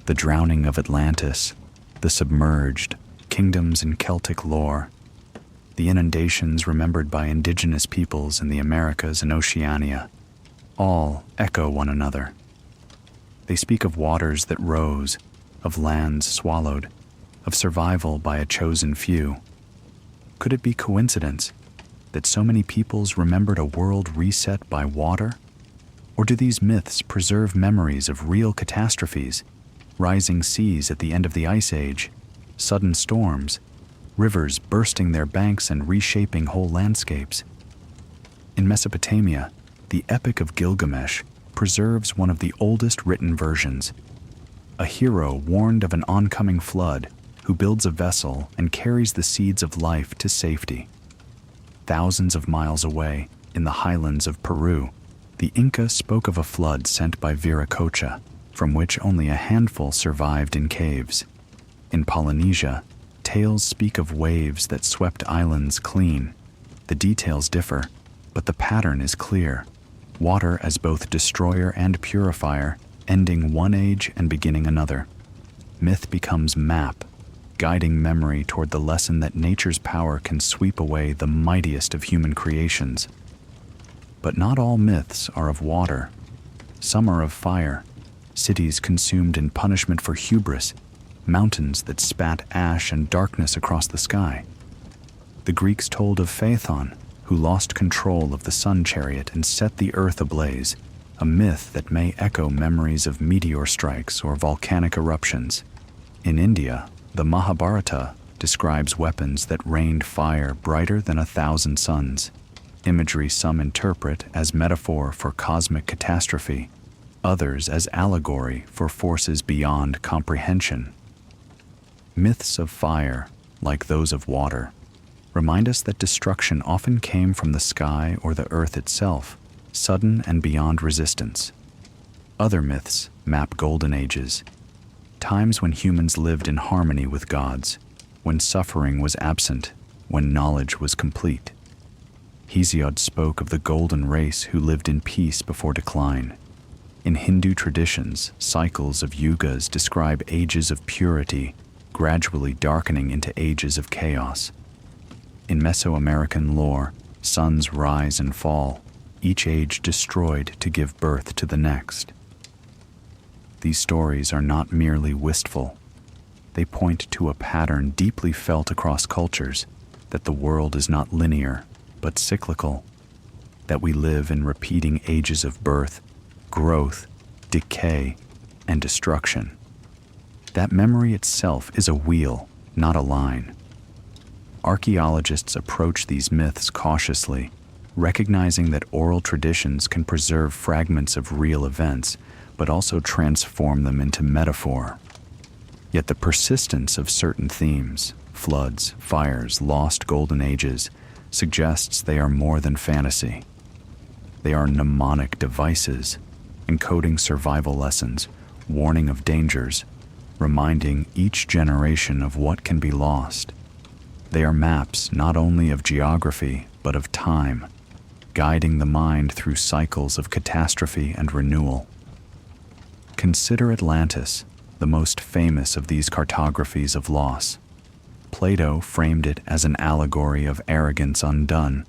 the drowning of Atlantis, the submerged, kingdoms in Celtic lore, the inundations remembered by indigenous peoples in the Americas and Oceania, all echo one another. They speak of waters that rose, of lands swallowed, of survival by a chosen few. Could it be coincidence that so many peoples remembered a world reset by water? Or do these myths preserve memories of real catastrophes, rising seas at the end of the Ice Age, sudden storms, rivers bursting their banks and reshaping whole landscapes? In Mesopotamia, the Epic of Gilgamesh preserves one of the oldest written versions. A hero warned of an oncoming flood who builds a vessel and carries the seeds of life to safety. Thousands of miles away, in the highlands of Peru, the Inca spoke of a flood sent by Viracocha, from which only a handful survived in caves. In Polynesia, tales speak of waves that swept islands clean. The details differ, but the pattern is clear. Water as both destroyer and purifier, ending one age and beginning another. Myth becomes map, guiding memory toward the lesson that nature's power can sweep away the mightiest of human creations. But not all myths are of water. Some are of fire, cities consumed in punishment for hubris, mountains that spat ash and darkness across the sky. The Greeks told of Phaethon, who lost control of the sun chariot and set the earth ablaze, a myth that may echo memories of meteor strikes or volcanic eruptions. In India, the Mahabharata describes weapons that rained fire brighter than 1,000 suns, imagery some interpret as metaphor for cosmic catastrophe, others as allegory for forces beyond comprehension. Myths of fire, like those of water, remind us that destruction often came from the sky or the earth itself, sudden and beyond resistance. Other myths map golden ages, times when humans lived in harmony with gods, when suffering was absent, when knowledge was complete. Hesiod spoke of the golden race who lived in peace before decline. In Hindu traditions, cycles of yugas describe ages of purity, gradually darkening into ages of chaos. In Mesoamerican lore, suns rise and fall, each age destroyed to give birth to the next. These stories are not merely wistful. They point to a pattern deeply felt across cultures, that the world is not linear, but cyclical, that we live in repeating ages of birth, growth, decay, and destruction. That memory itself is a wheel, not a line. Archaeologists approach these myths cautiously, recognizing that oral traditions can preserve fragments of real events, but also transform them into metaphor. Yet the persistence of certain themes, floods, fires, lost golden ages, suggests they are more than fantasy. They are mnemonic devices, encoding survival lessons, warning of dangers, reminding each generation of what can be lost. They are maps not only of geography, but of time, guiding the mind through cycles of catastrophe and renewal. Consider Atlantis, the most famous of these cartographies of loss. Plato framed it as an allegory of arrogance undone,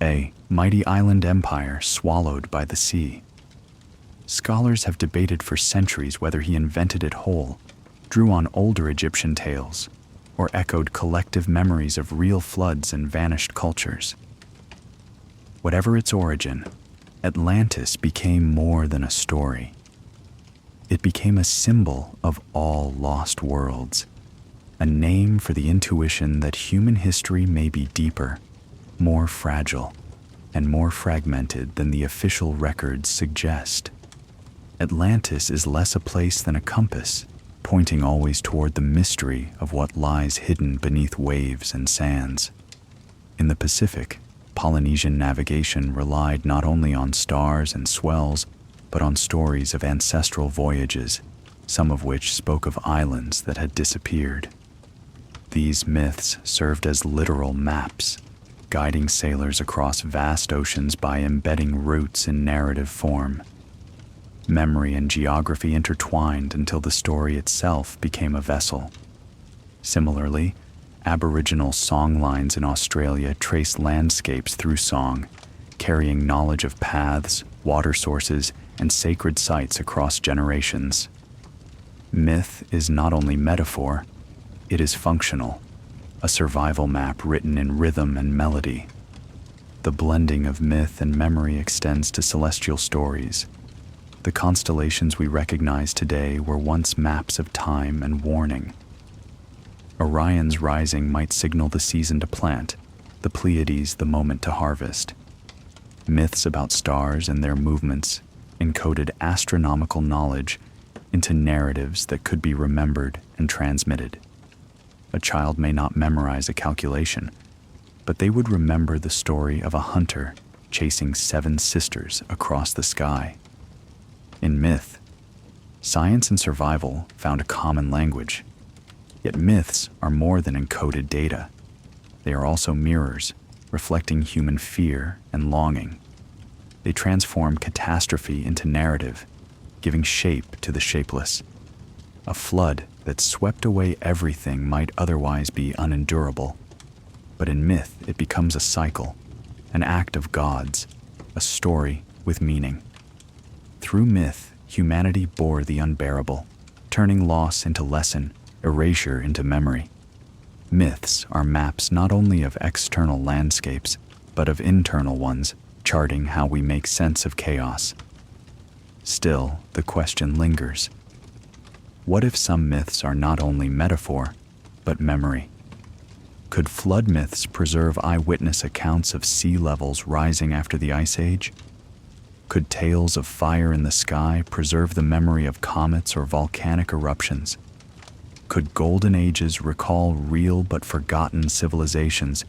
a mighty island empire swallowed by the sea. Scholars have debated for centuries whether he invented it whole, drew on older Egyptian tales, or echoed collective memories of real floods and vanished cultures. Whatever its origin, Atlantis became more than a story. It became a symbol of all lost worlds, a name for the intuition that human history may be deeper, more fragile, and more fragmented than the official records suggest. Atlantis is less a place than a compass, pointing always toward the mystery of what lies hidden beneath waves and sands. In the Pacific, Polynesian navigation relied not only on stars and swells, but on stories of ancestral voyages, some of which spoke of islands that had disappeared. These myths served as literal maps, guiding sailors across vast oceans by embedding roots in narrative form. Memory and geography intertwined until the story itself became a vessel. Similarly, Aboriginal songlines in Australia trace landscapes through song, carrying knowledge of paths, water sources, and sacred sites across generations. Myth is not only metaphor, it is functional, a survival map written in rhythm and melody. The blending of myth and memory extends to celestial stories. The constellations we recognize today were once maps of time and warning. Orion's rising might signal the season to plant, the Pleiades the moment to harvest. Myths about stars and their movements encoded astronomical knowledge into narratives that could be remembered and transmitted. A child may not memorize a calculation, but they would remember the story of a hunter chasing 7 sisters across the sky. In myth, science and survival found a common language. Yet myths are more than encoded data. They are also mirrors, reflecting human fear and longing. They transform catastrophe into narrative, giving shape to the shapeless. A flood that swept away everything might otherwise be unendurable, but in myth it becomes a cycle, an act of gods, a story with meaning. Through myth, humanity bore the unbearable, turning loss into lesson, erasure into memory. Myths are maps not only of external landscapes, but of internal ones, charting how we make sense of chaos. Still, the question lingers. What if some myths are not only metaphor, but memory? Could flood myths preserve eyewitness accounts of sea levels rising after the Ice Age? Could tales of fire in the sky preserve the memory of comets or volcanic eruptions? Could golden ages recall real but forgotten civilizations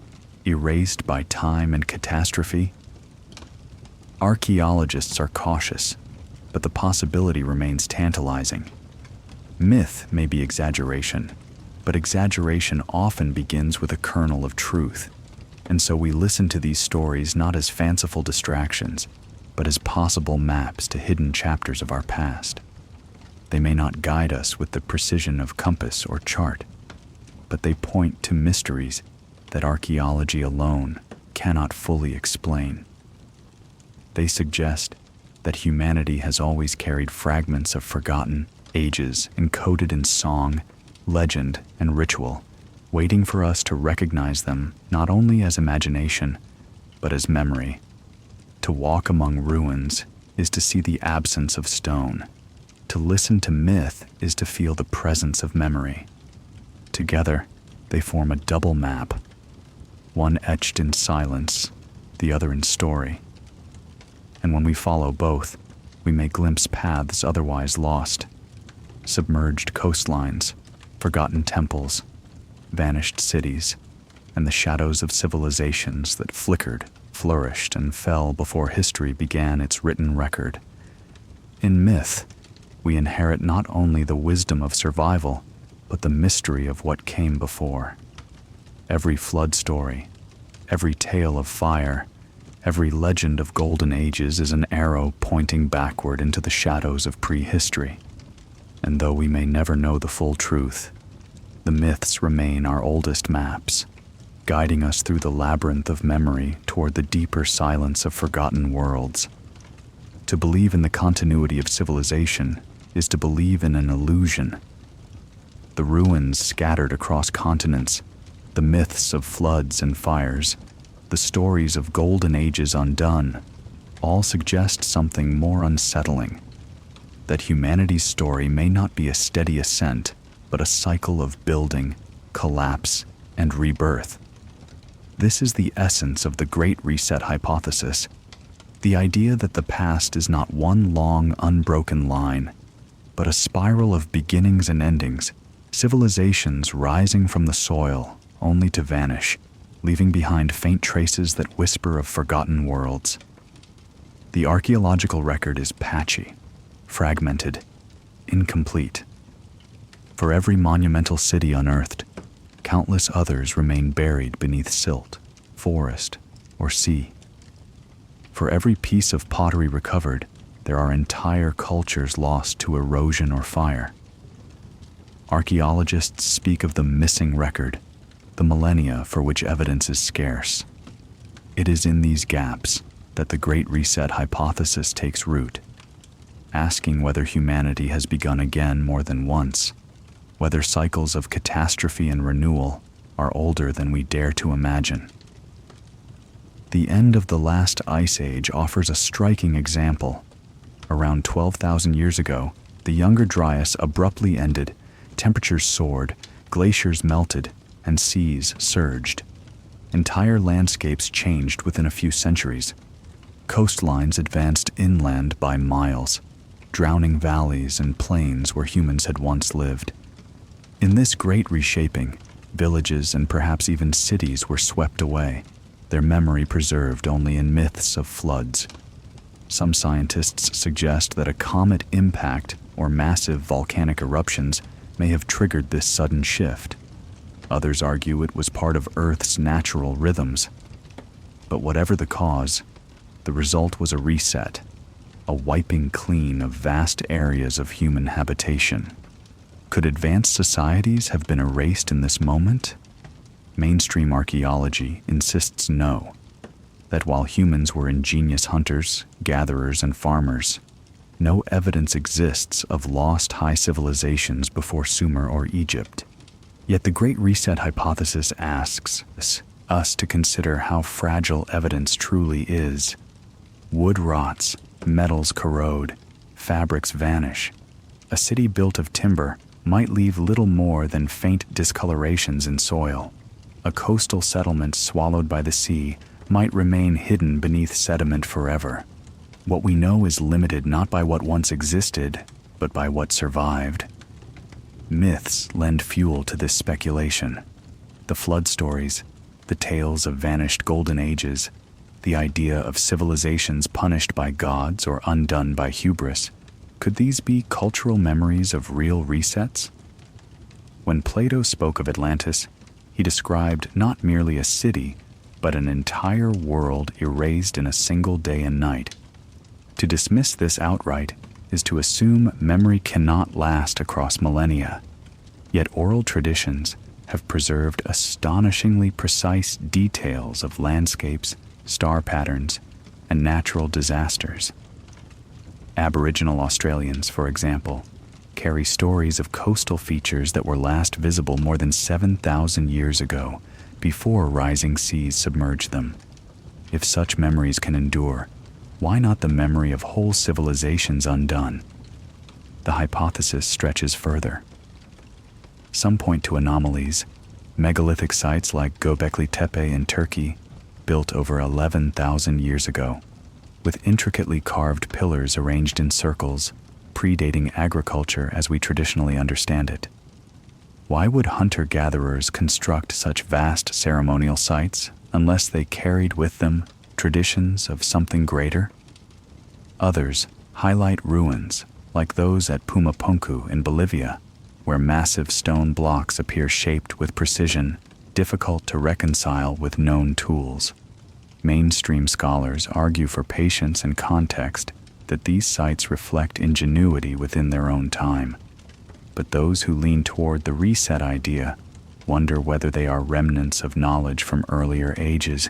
erased by time and catastrophe? Archaeologists are cautious, but the possibility remains tantalizing. Myth may be exaggeration, but exaggeration often begins with a kernel of truth, and so we listen to these stories not as fanciful distractions, but as possible maps to hidden chapters of our past. They may not guide us with the precision of compass or chart, but they point to mysteries that archaeology alone cannot fully explain. They suggest that humanity has always carried fragments of forgotten ages encoded in song, legend, and ritual, waiting for us to recognize them not only as imagination, but as memory. To walk among ruins is to see the absence of stone. To listen to myth is to feel the presence of memory. Together, they form a double map, one etched in silence, the other in story. And when we follow both, we may glimpse paths otherwise lost, submerged coastlines, forgotten temples, vanished cities, and the shadows of civilizations that flickered, flourished, and fell before history began its written record. In myth, we inherit not only the wisdom of survival, but the mystery of what came before. Every flood story, every tale of fire, Every legend of golden ages is an arrow pointing backward into the shadows of prehistory. And though we may never know the full truth, the myths remain our oldest maps, guiding us through the labyrinth of memory toward the deeper silence of forgotten worlds. To believe in the continuity of civilization is to believe in an illusion. The ruins scattered across continents, the myths of floods and fires, the stories of golden ages undone, all suggest something more unsettling. That humanity's story may not be a steady ascent, but a cycle of building, collapse, and rebirth. This is the essence of the Great Reset hypothesis, the idea that the past is not one long, unbroken line, but a spiral of beginnings and endings, civilizations rising from the soil only to vanish, leaving behind faint traces that whisper of forgotten worlds. The archaeological record is patchy, fragmented, incomplete. For every monumental city unearthed, countless others remain buried beneath silt, forest, or sea. For every piece of pottery recovered, there are entire cultures lost to erosion or fire. Archaeologists speak of the missing record, the millennia for which evidence is scarce. It is in these gaps that the Great Reset hypothesis takes root, asking whether humanity has begun again more than once, whether cycles of catastrophe and renewal are older than we dare to imagine. The end of the last ice age offers a striking example. Around 12,000 years ago, the Younger Dryas abruptly ended, temperatures soared, glaciers melted, and seas surged. Entire landscapes changed within a few centuries. Coastlines advanced inland by miles, drowning valleys and plains where humans had once lived. In this great reshaping, villages and perhaps even cities were swept away, their memory preserved only in myths of floods. Some scientists suggest that a comet impact or massive volcanic eruptions may have triggered this sudden shift. Others argue it was part of Earth's natural rhythms. But whatever the cause, the result was a reset, a wiping clean of vast areas of human habitation. Could advanced societies have been erased in this moment? Mainstream archaeology insists no, that while humans were ingenious hunters, gatherers, and farmers, no evidence exists of lost high civilizations before Sumer or Egypt. Yet the Great Reset hypothesis asks us to consider how fragile evidence truly is. Wood rots, metals corrode, fabrics vanish. A city built of timber might leave little more than faint discolorations in soil. A coastal settlement swallowed by the sea might remain hidden beneath sediment forever. What we know is limited not by what once existed, but by what survived. Myths lend fuel to this speculation. The flood stories, the tales of vanished golden ages, the idea of civilizations punished by gods or undone by hubris. Could these be cultural memories of real resets? When Plato spoke of Atlantis, he described not merely a city, but an entire world erased in a single day and night. To dismiss this outright is to assume memory cannot last across millennia. Yet oral traditions have preserved astonishingly precise details of landscapes, star patterns, and natural disasters. Aboriginal Australians, for example, carry stories of coastal features that were last visible more than 7,000 years ago, before rising seas submerged them. If such memories can endure, why not the memory of whole civilizations undone? The hypothesis stretches further. Some point to anomalies, megalithic sites like Göbekli Tepe in Turkey, built over 11,000 years ago, with intricately carved pillars arranged in circles, predating agriculture as we traditionally understand it. Why would hunter-gatherers construct such vast ceremonial sites unless they carried with them traditions of something greater? Others highlight ruins, like those at Pumapunku in Bolivia, where massive stone blocks appear shaped with precision, difficult to reconcile with known tools. Mainstream scholars argue for patience and context that these sites reflect ingenuity within their own time. But those who lean toward the reset idea wonder whether they are remnants of knowledge from earlier ages,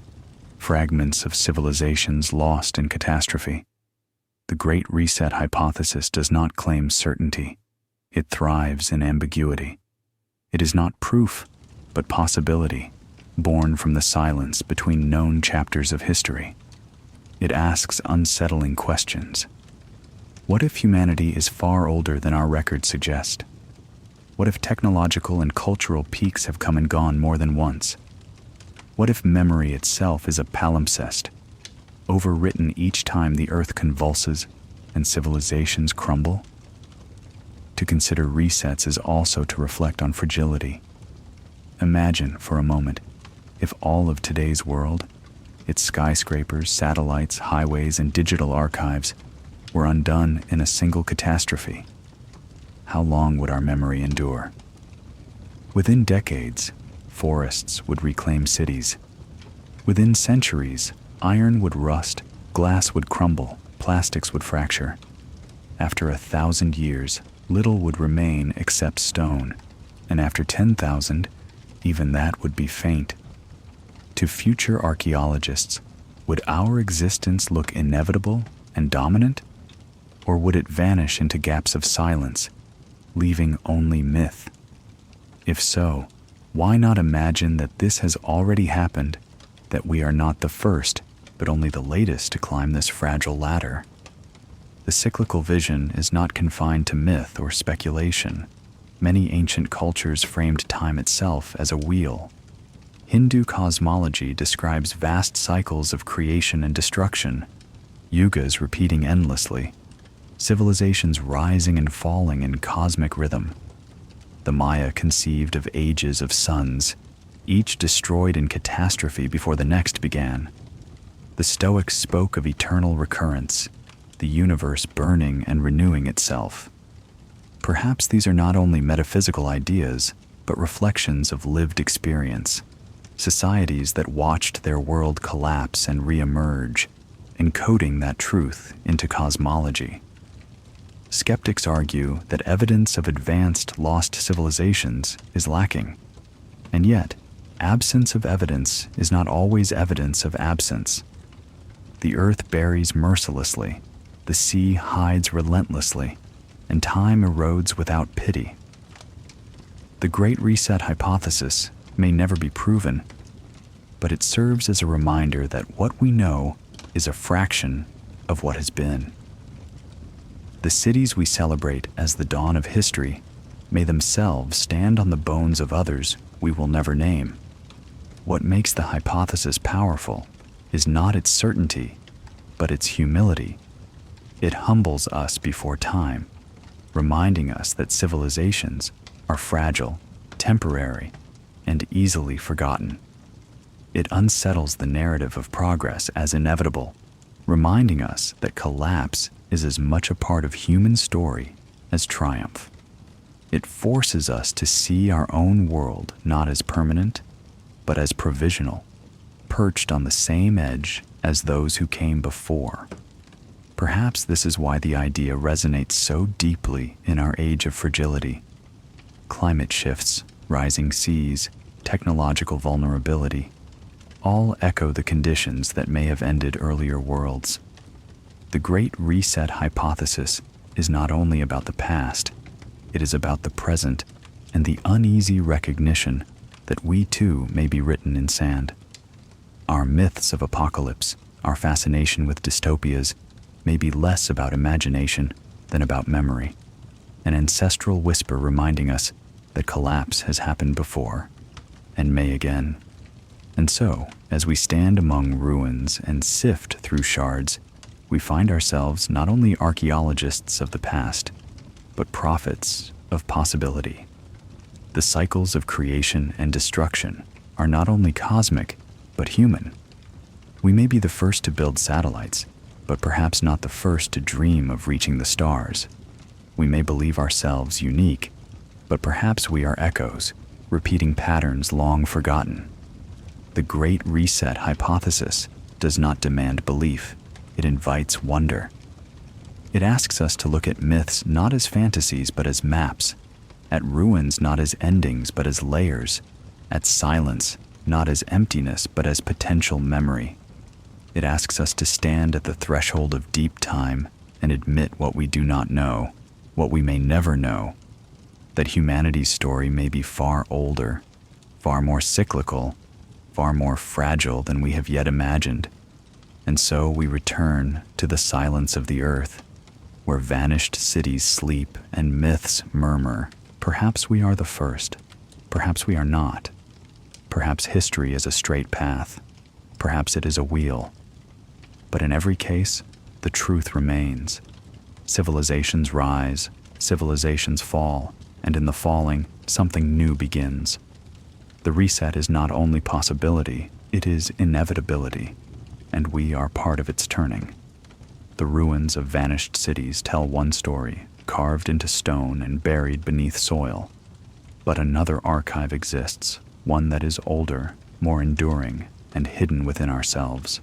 fragments of civilizations lost in catastrophe. The Great Reset hypothesis does not claim certainty. It thrives in ambiguity. It is not proof, but possibility, born from the silence between known chapters of history. It asks unsettling questions. What if humanity is far older than our records suggest? What if technological and cultural peaks have come and gone more than once? What if memory itself is a palimpsest, overwritten each time the earth convulses and civilizations crumble? To consider resets is also to reflect on fragility. Imagine, for a moment, if all of today's world, its skyscrapers, satellites, highways, and digital archives, were undone in a single catastrophe. How long would our memory endure? Within decades, forests would reclaim cities. Within centuries, iron would rust, glass would crumble, plastics would fracture. After 1,000 years, little would remain except stone, and after 10,000, even that would be faint. To future archaeologists, would our existence look inevitable and dominant? Or would it vanish into gaps of silence, leaving only myth? If so, why not imagine that this has already happened, that we are not the first, but only the latest to climb this fragile ladder? The cyclical vision is not confined to myth or speculation. Many ancient cultures framed time itself as a wheel. Hindu cosmology describes vast cycles of creation and destruction, yugas repeating endlessly, civilizations rising and falling in cosmic rhythm. The Maya conceived of ages of suns, each destroyed in catastrophe before the next began. The Stoics spoke of eternal recurrence, the universe burning and renewing itself. Perhaps these are not only metaphysical ideas, but reflections of lived experience, societies that watched their world collapse and re-emerge, encoding that truth into cosmology. Skeptics argue that evidence of advanced lost civilizations is lacking, and yet, absence of evidence is not always evidence of absence. The earth buries mercilessly, the sea hides relentlessly, and time erodes without pity. The Great Reset hypothesis may never be proven, but it serves as a reminder that what we know is a fraction of what has been. The cities we celebrate as the dawn of history may themselves stand on the bones of others we will never name. What makes the hypothesis powerful is not its certainty, but its humility. It humbles us before time, reminding us that civilizations are fragile, temporary, and easily forgotten. It unsettles the narrative of progress as inevitable, reminding us that collapse is as much a part of human story as triumph. It forces us to see our own world not as permanent, but as provisional, perched on the same edge as those who came before. Perhaps this is why the idea resonates so deeply in our age of fragility. Climate shifts, rising seas, technological vulnerability, all echo the conditions that may have ended earlier worlds. The Great Reset hypothesis is not only about the past, it is about the present and the uneasy recognition that we too may be written in sand. Our myths of apocalypse, our fascination with dystopias, may be less about imagination than about memory, an ancestral whisper reminding us that collapse has happened before and may again. And so, as we stand among ruins and sift through shards, we find ourselves not only archaeologists of the past, but prophets of possibility. The cycles of creation and destruction are not only cosmic, but human. We may be the first to build satellites, but perhaps not the first to dream of reaching the stars. We may believe ourselves unique, but perhaps we are echoes, repeating patterns long forgotten. The Great Reset hypothesis does not demand belief, it invites wonder. It asks us to look at myths not as fantasies but as maps, at ruins not as endings but as layers, at silence not as emptiness but as potential memory. It asks us to stand at the threshold of deep time and admit what we do not know, what we may never know, that humanity's story may be far older, far more cyclical, far more fragile than we have yet imagined. And so we return to the silence of the earth, where vanished cities sleep and myths murmur. Perhaps we are the first, perhaps we are not. Perhaps history is a straight path, perhaps it is a wheel. But in every case, the truth remains. Civilizations rise, civilizations fall, and in the falling, something new begins. The reset is not only possibility, it is inevitability, and we are part of its turning. The ruins of vanished cities tell one story, carved into stone and buried beneath soil. But another archive exists, one that is older, more enduring, and hidden within ourselves.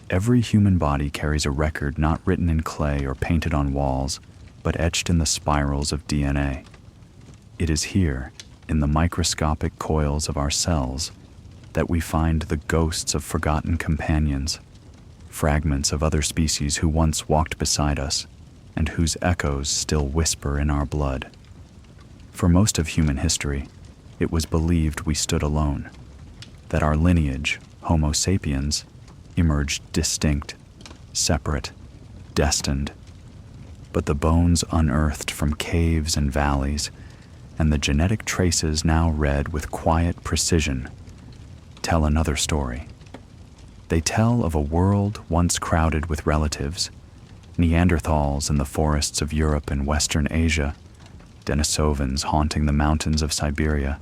Every human body carries a record not written in clay or painted on walls, but etched in the spirals of DNA. It is here, in the microscopic coils of our cells, that we find the ghosts of forgotten companions, fragments of other species who once walked beside us, and whose echoes still whisper in our blood. For most of human history, it was believed we stood alone, that our lineage, Homo sapiens, emerged distinct, separate, destined. But the bones unearthed from caves and valleys, and the genetic traces now read with quiet precision, tell another story. They tell of a world once crowded with relatives, Neanderthals in the forests of Europe and Western Asia, Denisovans haunting the mountains of Siberia,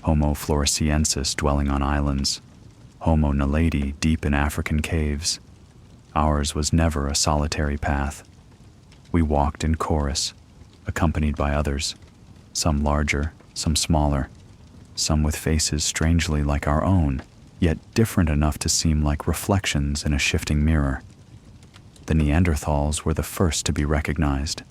Homo floresiensis dwelling on islands, Homo naledi deep in African caves. Ours was never a solitary path. We walked in chorus, accompanied by others, some larger, some smaller, some with faces strangely like our own, yet different enough to seem like reflections in a shifting mirror. The Neanderthals were the first to be recognized.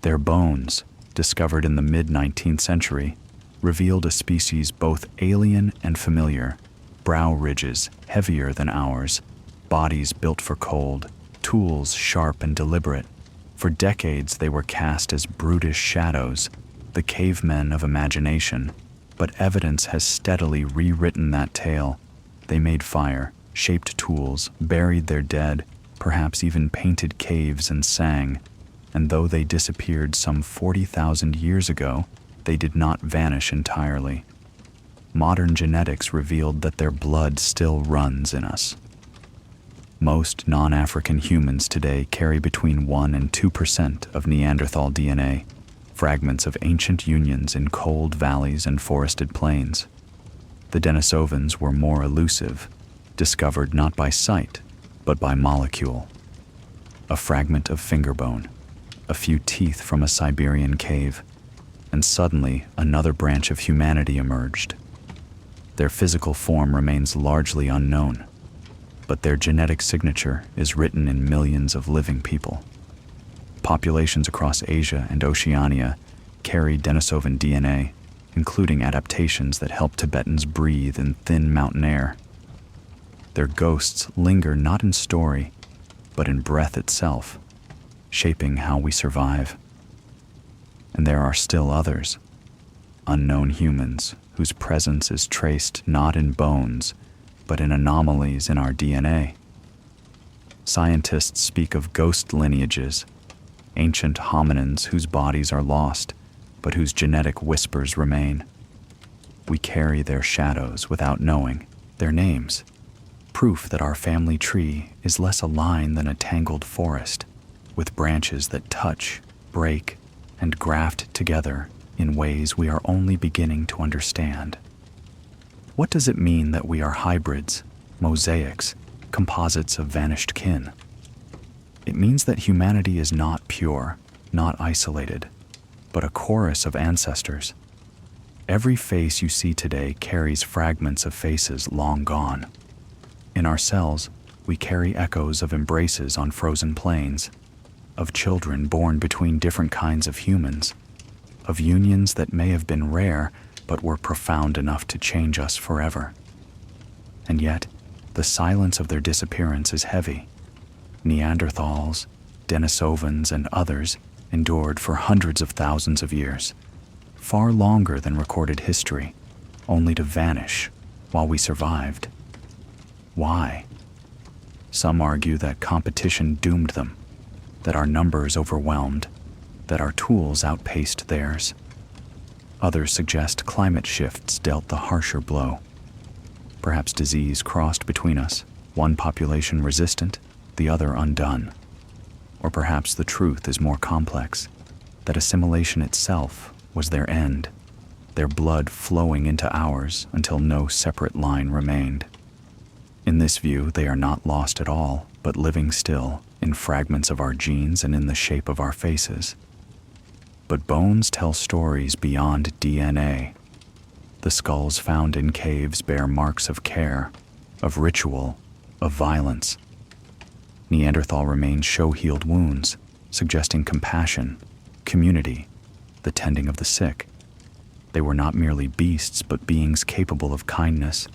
Their bones, discovered in the mid-19th century, revealed a species both alien and familiar, brow ridges heavier than ours, bodies built for cold, tools sharp and deliberate. For decades they were cast as brutish shadows, the cavemen of imagination, but evidence has steadily rewritten that tale. They made fire, shaped tools, buried their dead, perhaps even painted caves and sang, and though they disappeared some 40,000 years ago, they did not vanish entirely. Modern genetics revealed that their blood still runs in us. Most non-African humans today carry between 1 and 2% of Neanderthal DNA, fragments of ancient unions in cold valleys and forested plains. The Denisovans were more elusive, discovered not by sight, but by molecule. A fragment of finger bone, a few teeth from a Siberian cave, and suddenly another branch of humanity emerged. Their physical form remains largely unknown, but their genetic signature is written in millions of living people. Populations across Asia and Oceania carry Denisovan DNA, including adaptations that help Tibetans breathe in thin mountain air. Their ghosts linger not in story, but in breath itself, shaping how we survive. And there are still others, unknown humans whose presence is traced not in bones, but in anomalies in our DNA. Scientists speak of ghost lineages, ancient hominins whose bodies are lost, but whose genetic whispers remain. We carry their shadows without knowing, their names, proof that our family tree is less a line than a tangled forest, with branches that touch, break, and graft together in ways we are only beginning to understand. What does it mean that we are hybrids, mosaics, composites of vanished kin? It means that humanity is not pure, not isolated, but a chorus of ancestors. Every face you see today carries fragments of faces long gone. In our cells, we carry echoes of embraces on frozen plains, of children born between different kinds of humans, of unions that may have been rare but were profound enough to change us forever. And yet, the silence of their disappearance is heavy. Neanderthals, Denisovans, and others endured for hundreds of thousands of years, far longer than recorded history, only to vanish while we survived. Why? Some argue that competition doomed them, that our numbers overwhelmed, that our tools outpaced theirs. Others suggest climate shifts dealt the harsher blow. Perhaps disease crossed between us, one population resistant, the other undone. Or perhaps the truth is more complex, that assimilation itself was their end, their blood flowing into ours until no separate line remained. In this view, they are not lost at all, but living still, in fragments of our genes and in the shape of our faces. But bones tell stories beyond DNA. The skulls found in caves bear marks of care, of ritual, of violence. Neanderthal remains show-healed wounds, suggesting compassion, community, the tending of the sick. They were not merely beasts, but beings capable of kindness,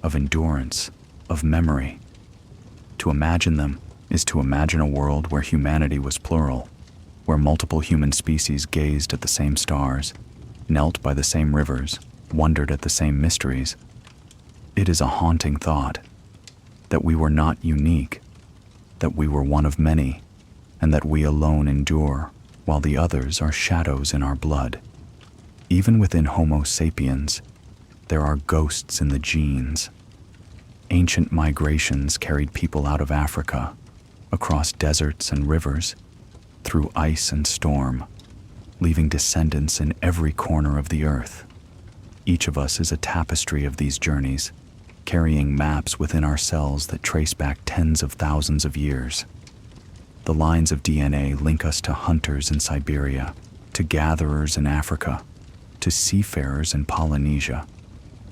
of endurance, of memory. To imagine them is to imagine a world where humanity was plural, where multiple human species gazed at the same stars, knelt by the same rivers, wondered at the same mysteries. It is a haunting thought, that we were not unique, that we were one of many, and that we alone endure, while the others are shadows in our blood. Even within Homo sapiens, there are ghosts in the genes. Ancient migrations carried people out of Africa, across deserts and rivers, through ice and storm, leaving descendants in every corner of the earth. Each of us is a tapestry of these journeys, carrying maps within ourselves that trace back tens of thousands of years. The lines of DNA link us to hunters in Siberia, to gatherers in Africa, to seafarers in Polynesia.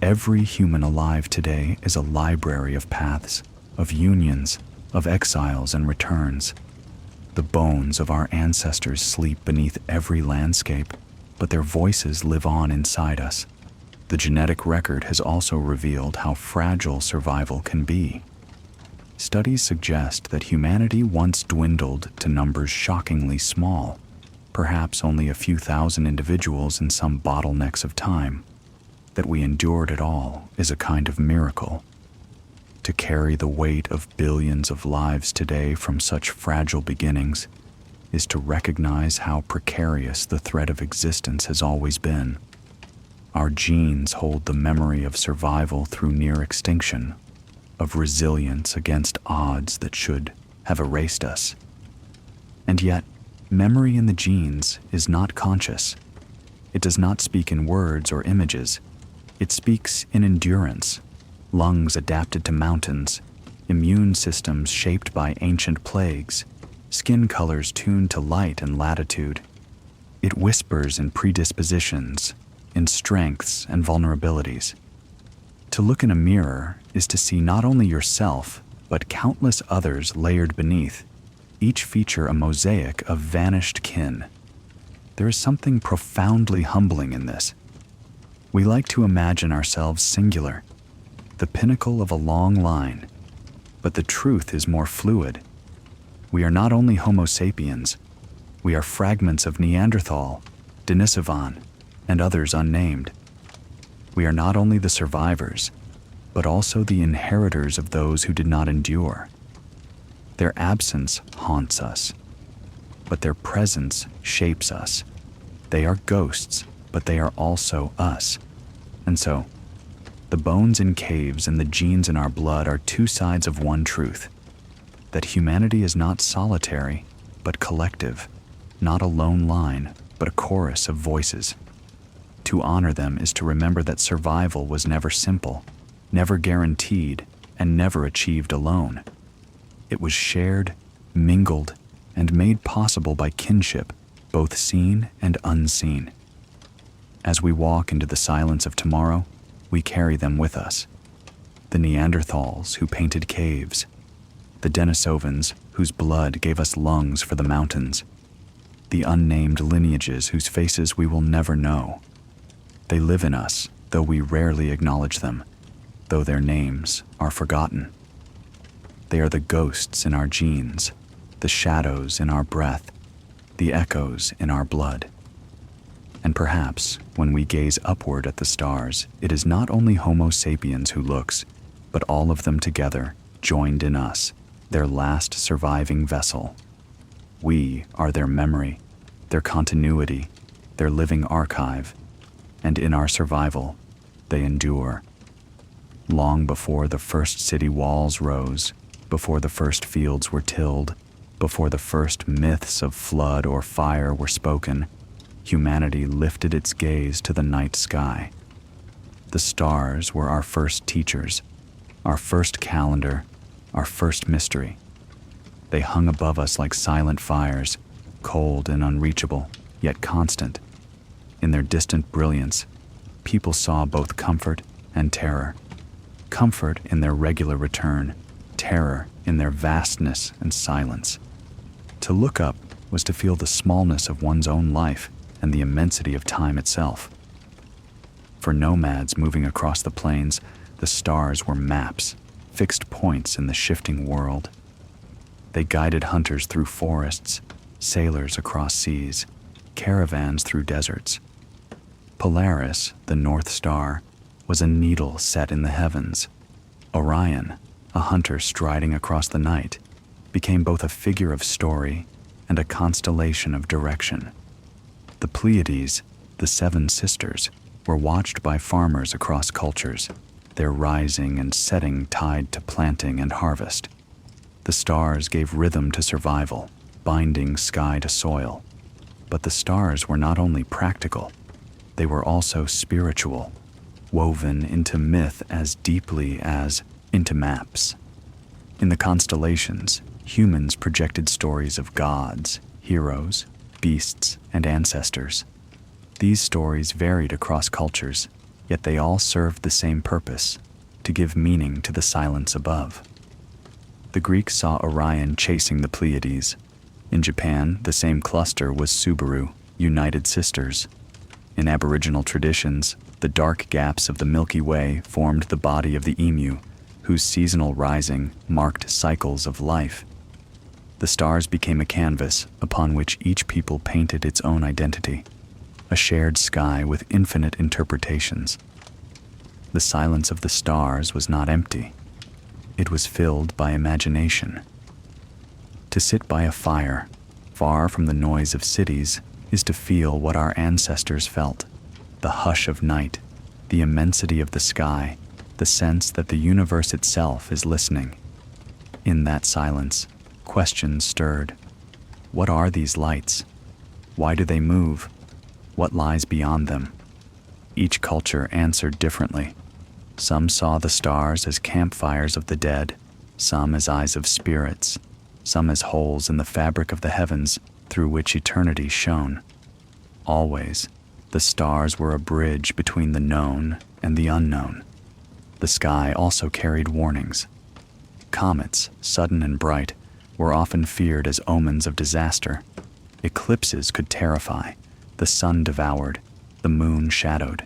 Every human alive today is a library of paths, of unions, of exiles and returns. The bones of our ancestors sleep beneath every landscape, but their voices live on inside us. The genetic record has also revealed how fragile survival can be. Studies suggest that humanity once dwindled to numbers shockingly small, perhaps only a few thousand individuals in some bottlenecks of time. That we endured it all is a kind of miracle. To carry the weight of billions of lives today from such fragile beginnings is to recognize how precarious the thread of existence has always been. Our genes hold the memory of survival through near extinction, of resilience against odds that should have erased us. And yet, memory in the genes is not conscious. It does not speak in words or images. It speaks in endurance, lungs adapted to mountains, immune systems shaped by ancient plagues, skin colors tuned to light and latitude. It whispers in predispositions, in strengths and vulnerabilities. To look in a mirror is to see not only yourself, but countless others layered beneath, each feature a mosaic of vanished kin. There is something profoundly humbling in this. We like to imagine ourselves singular, the pinnacle of a long line, but the truth is more fluid. We are not only Homo sapiens, we are fragments of Neanderthal, Denisovan, and others unnamed. We are not only the survivors, but also the inheritors of those who did not endure. Their absence haunts us, but their presence shapes us. They are ghosts, but they are also us. And so, the bones in caves and the genes in our blood are two sides of one truth, that humanity is not solitary, but collective, not a lone line, but a chorus of voices. To honor them is to remember that survival was never simple, never guaranteed, and never achieved alone. It was shared, mingled, and made possible by kinship, both seen and unseen. As we walk into the silence of tomorrow, we carry them with us. The Neanderthals who painted caves, the Denisovans, whose blood gave us lungs for the mountains, the unnamed lineages whose faces we will never know. They live in us, though we rarely acknowledge them, though their names are forgotten. They are the ghosts in our genes, the shadows in our breath, the echoes in our blood. And perhaps, when we gaze upward at the stars, it is not only Homo sapiens who looks, but all of them together, joined in us, their last surviving vessel. We are their memory, their continuity, their living archive, and in our survival, they endure. Long before the first city walls rose, before the first fields were tilled, before the first myths of flood or fire were spoken, humanity lifted its gaze to the night sky. The stars were our first teachers, our first calendar, our first mystery. They hung above us like silent fires, cold and unreachable, yet constant. In their distant brilliance, people saw both comfort and terror. Comfort in their regular return, terror in their vastness and silence. To look up was to feel the smallness of one's own life and the immensity of time itself. For nomads moving across the plains, the stars were maps, fixed points in the shifting world. They guided hunters through forests, sailors across seas, caravans through deserts. Polaris, the North Star, was a needle set in the heavens. Orion, a hunter striding across the night, became both a figure of story and a constellation of direction. The Pleiades, the seven sisters, were watched by farmers across cultures, their rising and setting tied to planting and harvest. The stars gave rhythm to survival, binding sky to soil. But the stars were not only practical, they were also spiritual, woven into myth as deeply as into maps. In the constellations, humans projected stories of gods, heroes, beasts, and ancestors. These stories varied across cultures, yet they all served the same purpose, to give meaning to the silence above. The Greeks saw Orion chasing the Pleiades. In Japan, the same cluster was Subaru, united sisters. In Aboriginal traditions, the dark gaps of the Milky Way formed the body of the emu, whose seasonal rising marked cycles of life. The stars became a canvas upon which each people painted its own identity, a shared sky with infinite interpretations. The silence of the stars was not empty. It was filled by imagination. To sit by a fire, far from the noise of cities, is to feel what our ancestors felt, the hush of night, the immensity of the sky, the sense that the universe itself is listening. In that silence, questions stirred. What are these lights? Why do they move? What lies beyond them? Each culture answered differently. Some saw the stars as campfires of the dead, some as eyes of spirits, some as holes in the fabric of the heavens through which eternity shone. Always, the stars were a bridge between the known and the unknown. The sky also carried warnings. Comets, sudden and bright, were often feared as omens of disaster. Eclipses could terrify. The sun devoured, the moon shadowed.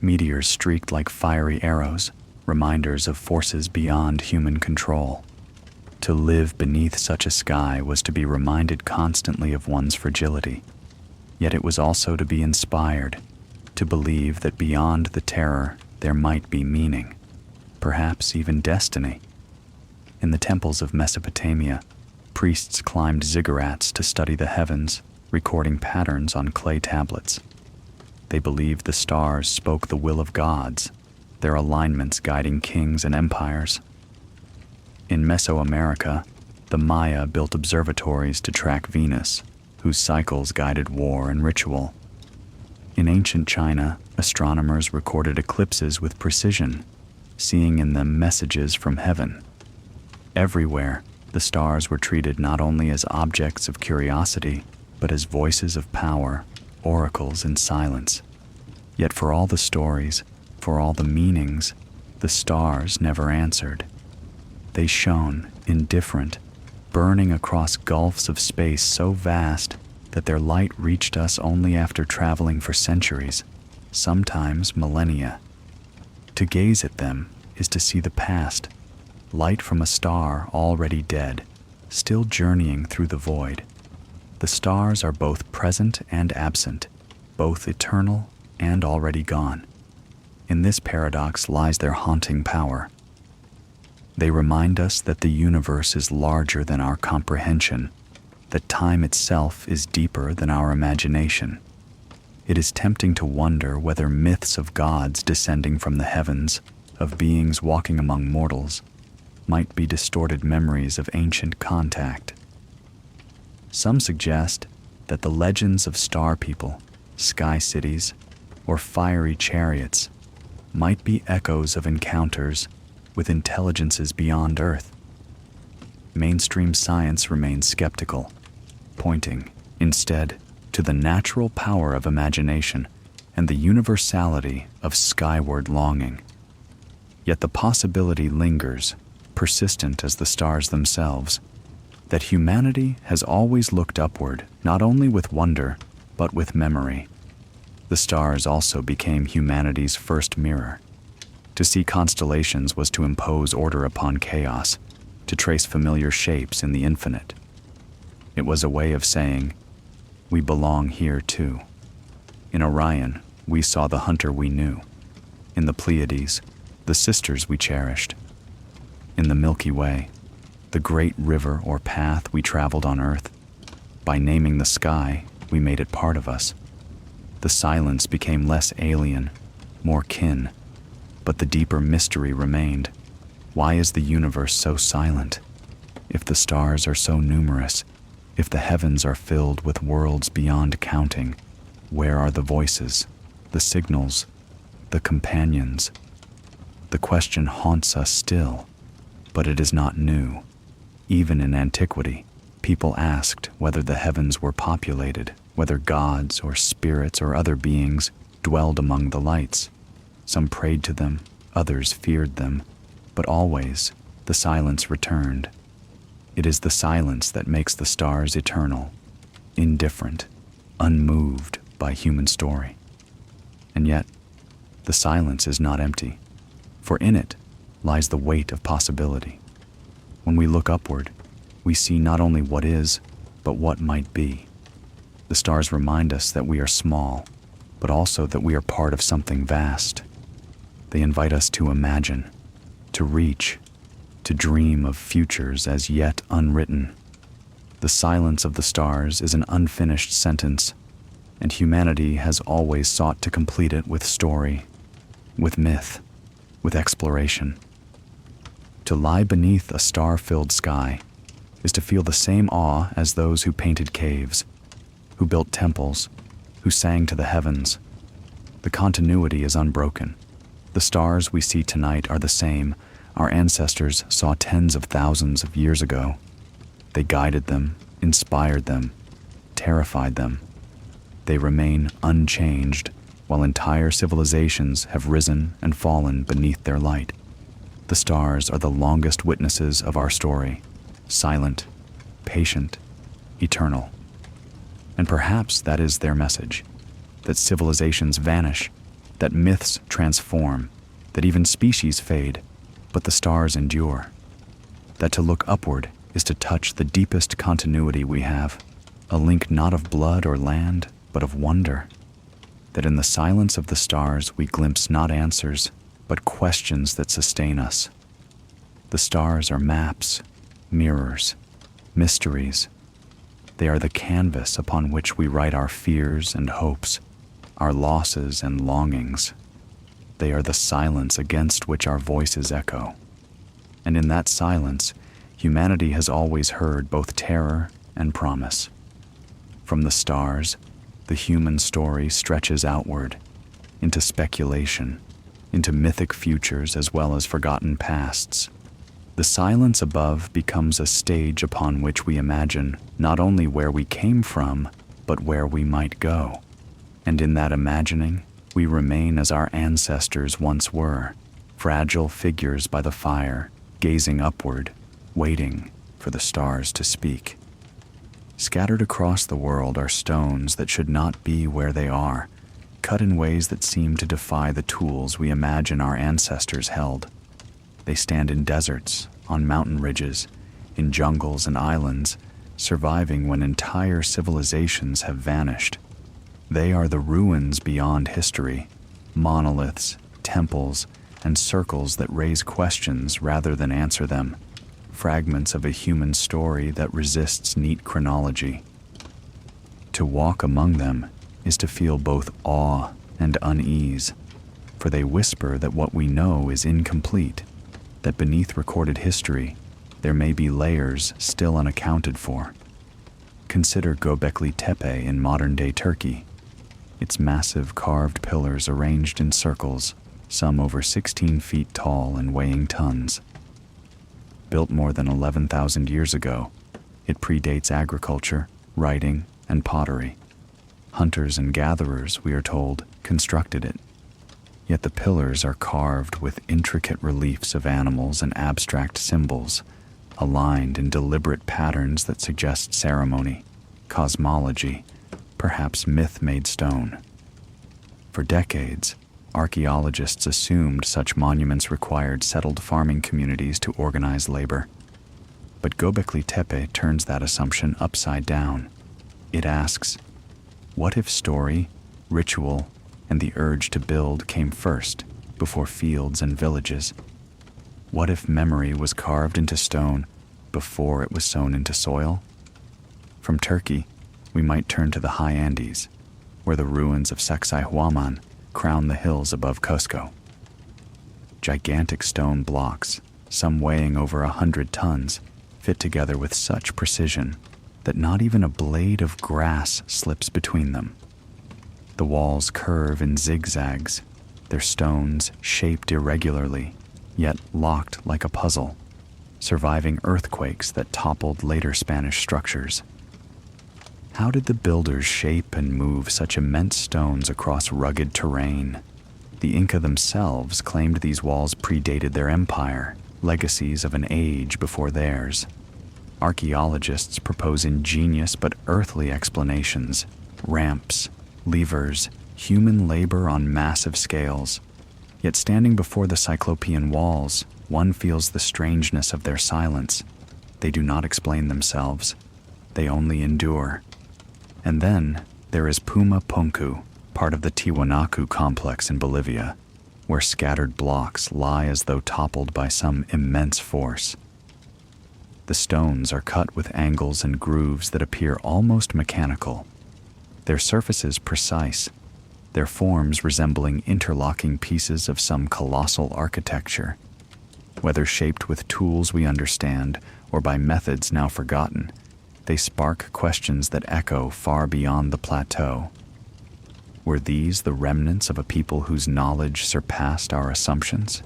Meteors streaked like fiery arrows, reminders of forces beyond human control. To live beneath such a sky was to be reminded constantly of one's fragility. Yet it was also to be inspired, to believe that beyond the terror there might be meaning, perhaps even destiny. In the temples of Mesopotamia, priests climbed ziggurats to study the heavens, recording patterns on clay tablets. They believed the stars spoke the will of gods, their alignments guiding kings and empires. In Mesoamerica, the Maya built observatories to track Venus, whose cycles guided war and ritual. In ancient China, astronomers recorded eclipses with precision, seeing in them messages from heaven. Everywhere, the stars were treated not only as objects of curiosity, but as voices of power, oracles in silence. Yet for all the stories, for all the meanings, the stars never answered. They shone, indifferent, burning across gulfs of space so vast that their light reached us only after traveling for centuries, sometimes millennia. To gaze at them is to see the past, light from a star already dead, still journeying through the void. The stars are both present and absent, both eternal and already gone. In this paradox lies their haunting power. They remind us that the universe is larger than our comprehension, that time itself is deeper than our imagination. It is tempting to wonder whether myths of gods descending from the heavens, of beings walking among mortals, might be distorted memories of ancient contact. Some suggest that the legends of star people, sky cities, or fiery chariots might be echoes of encounters with intelligences beyond Earth. Mainstream science remains skeptical, pointing, instead, to the natural power of imagination and the universality of skyward longing. Yet the possibility lingers, persistent as the stars themselves, that humanity has always looked upward, not only with wonder, but with memory. The stars also became humanity's first mirror. To see constellations was to impose order upon chaos, to trace familiar shapes in the infinite. It was a way of saying, we belong here too. In Orion, we saw the hunter we knew. In the Pleiades, the sisters we cherished. In the Milky Way, the great river or path we traveled on Earth. By naming the sky, we made it part of us. The silence became less alien, more kin, but the deeper mystery remained. Why is the universe so silent? If the stars are so numerous, if the heavens are filled with worlds beyond counting, where are the voices, the signals, the companions? The question haunts us still, but it is not new. Even in antiquity, people asked whether the heavens were populated, whether gods or spirits or other beings dwelled among the lights. Some prayed to them, others feared them, but always the silence returned. It is the silence that makes the stars eternal, indifferent, unmoved by human story. And yet, the silence is not empty, for in it lies the weight of possibility. When we look upward, we see not only what is, but what might be. The stars remind us that we are small, but also that we are part of something vast. They invite us to imagine, to reach, to dream of futures as yet unwritten. The silence of the stars is an unfinished sentence, and humanity has always sought to complete it with story, with myth, with exploration. To lie beneath a star-filled sky is to feel the same awe as those who painted caves, who built temples, who sang to the heavens. The continuity is unbroken. The stars we see tonight are the same our ancestors saw tens of thousands of years ago. They guided them, inspired them, terrified them. They remain unchanged, while entire civilizations have risen and fallen beneath their light. The stars are the longest witnesses of our story, silent, patient, eternal. And perhaps that is their message, that civilizations vanish, that myths transform, that even species fade, but the stars endure. That to look upward is to touch the deepest continuity we have, a link not of blood or land, but of wonder. That in the silence of the stars we glimpse not answers, but questions that sustain us. The stars are maps, mirrors, mysteries. They are the canvas upon which we write our fears and hopes, our losses and longings. They are the silence against which our voices echo. And in that silence, humanity has always heard both terror and promise. From the stars, the human story stretches outward, into speculation, into mythic futures as well as forgotten pasts. The silence above becomes a stage upon which we imagine not only where we came from, but where we might go. And in that imagining, we remain as our ancestors once were, fragile figures by the fire, gazing upward, waiting for the stars to speak. Scattered across the world are stones that should not be where they are, cut in ways that seem to defy the tools we imagine our ancestors held. They stand in deserts, on mountain ridges, in jungles and islands, surviving when entire civilizations have vanished. They are the ruins beyond history, monoliths, temples, and circles that raise questions rather than answer them, fragments of a human story that resists neat chronology. To walk among them is to feel both awe and unease, for they whisper that what we know is incomplete, that beneath recorded history there may be layers still unaccounted for. Consider Göbekli Tepe in modern-day Turkey. Its massive carved pillars arranged in circles, some over 16 feet tall and weighing tons. Built more than 11,000 years ago, it predates agriculture, writing, and pottery. Hunters and gatherers, we are told, constructed it. Yet the pillars are carved with intricate reliefs of animals and abstract symbols, aligned in deliberate patterns that suggest ceremony, cosmology, perhaps myth-made stone. For decades, archaeologists assumed such monuments required settled farming communities to organize labor. But Göbekli Tepe turns that assumption upside down. It asks, what if story, ritual, and the urge to build came first, before fields and villages? What if memory was carved into stone before it was sown into soil? From Turkey, we might turn to the high Andes, where the ruins of Sacsayhuaman crown the hills above Cusco. Gigantic stone blocks, some weighing over 100 tons, fit together with such precision that not even a blade of grass slips between them. The walls curve in zigzags, their stones shaped irregularly, yet locked like a puzzle, surviving earthquakes that toppled later Spanish structures. How did the builders shape and move such immense stones across rugged terrain? The Inca themselves claimed these walls predated their empire, legacies of an age before theirs. Archaeologists propose ingenious but earthly explanations: ramps, levers, human labor on massive scales. Yet standing before the Cyclopean walls, one feels the strangeness of their silence. They do not explain themselves. They only endure. And then there is Puma Punku, part of the Tiwanaku complex in Bolivia, where scattered blocks lie as though toppled by some immense force. The stones are cut with angles and grooves that appear almost mechanical, their surfaces precise, their forms resembling interlocking pieces of some colossal architecture. Whether shaped with tools we understand or by methods now forgotten, they spark questions that echo far beyond the plateau. Were these the remnants of a people whose knowledge surpassed our assumptions?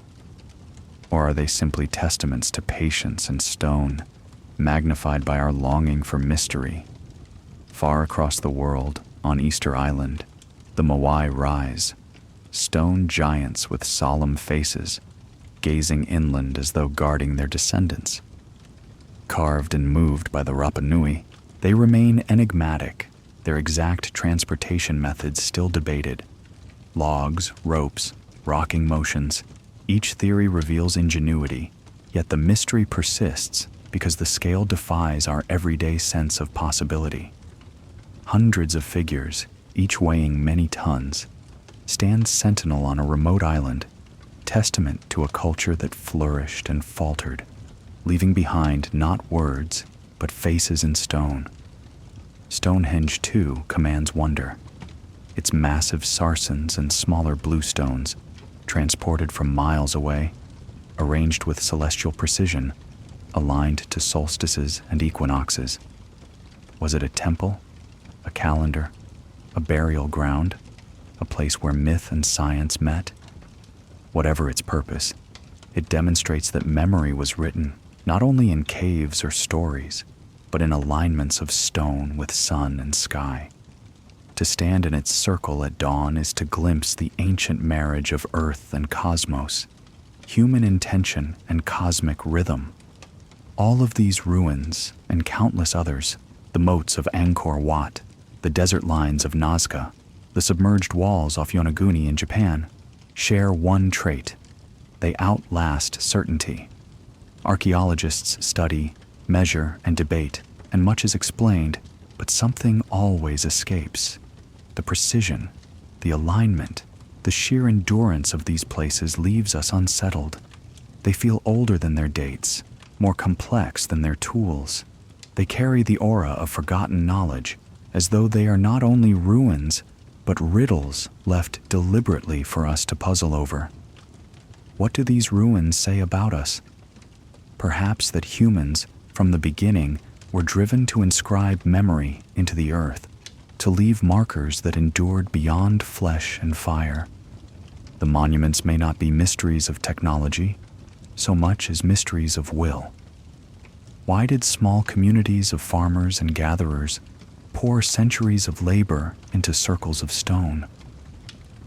Or are they simply testaments to patience and stone, magnified by our longing for mystery? Far across the world, on Easter Island, the Moai rise, stone giants with solemn faces, gazing inland as though guarding their descendants. Carved and moved by the Rapa Nui, they remain enigmatic, their exact transportation methods still debated. Logs, ropes, rocking motions, each theory reveals ingenuity, yet the mystery persists because the scale defies our everyday sense of possibility. Hundreds of figures, each weighing many tons, stand sentinel on a remote island, testament to a culture that flourished and faltered, leaving behind not words, but faces in stone. Stonehenge, too, commands wonder. Its massive sarsens and smaller bluestones, transported from miles away, arranged with celestial precision, aligned to solstices and equinoxes. Was it a temple, a calendar, a burial ground, a place where myth and science met? Whatever its purpose, it demonstrates that memory was written not only in caves or stories, but in alignments of stone with sun and sky. To stand in its circle at dawn is to glimpse the ancient marriage of earth and cosmos. human intention and cosmic rhythm. All of these ruins, and countless others, the moats of Angkor Wat, the desert lines of Nazca, the submerged walls off Yonaguni in Japan, share one trait: they outlast certainty. Archaeologists study, measure, and debate, and much is explained, but something always escapes. The precision, the alignment, the sheer endurance of these places leaves us unsettled. They feel older than their dates, more complex than their tools. They carry the aura of forgotten knowledge, as though they are not only ruins, but riddles left deliberately for us to puzzle over. What do these ruins say about us? Perhaps that humans, from the beginning, were driven to inscribe memory into the earth, to leave markers that endured beyond flesh and fire. The monuments may not be mysteries of technology, so much as mysteries of will. Why did small communities of farmers and gatherers pour centuries of labor into circles of stone?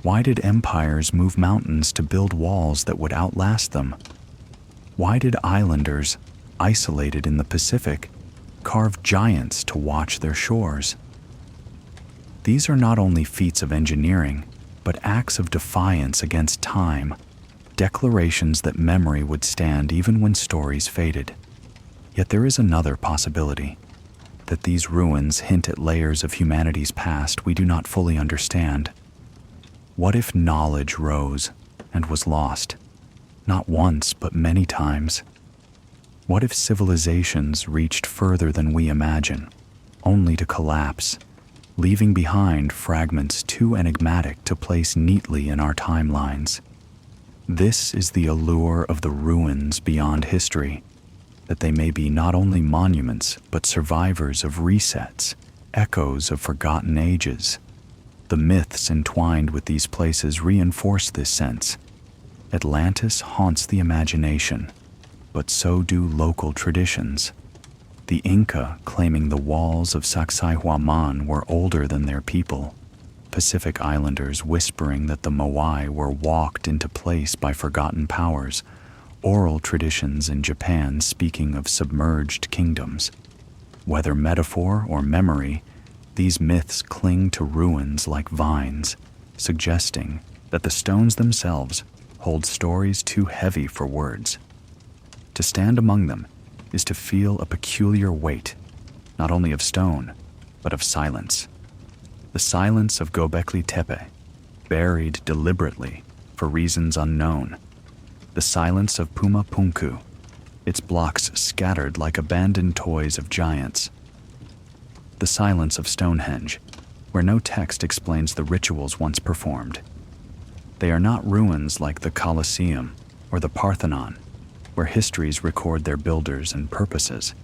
Why did empires move mountains to build walls that would outlast them? Why did islanders, isolated in the Pacific, carve giants to watch their shores? These are not only feats of engineering, but acts of defiance against time, declarations that memory would stand even when stories faded. Yet there is another possibility, that these ruins hint at layers of humanity's past we do not fully understand. What if knowledge rose and was lost, not once but many times? What if civilizations reached further than we imagine, only to collapse, leaving behind fragments too enigmatic to place neatly in our timelines? This is the allure of the ruins beyond history, that they may be not only monuments, but survivors of resets, echoes of forgotten ages. The myths entwined with these places reinforce this sense. Atlantis haunts the imagination, but so do local traditions. The Inca claiming the walls of Sacsayhuaman were older than their people. Pacific Islanders whispering that the Moai were walked into place by forgotten powers. Oral traditions in Japan speaking of submerged kingdoms. Whether metaphor or memory, these myths cling to ruins like vines, suggesting that the stones themselves hold stories too heavy for words. To stand among them is to feel a peculiar weight, not only of stone, but of silence. The silence of Göbekli Tepe, buried deliberately for reasons unknown. The silence of Puma Punku, its blocks scattered like abandoned toys of giants. The silence of Stonehenge, where no text explains the rituals once performed. They are not ruins like the Colosseum or the Parthenon, where histories record their builders and purposes.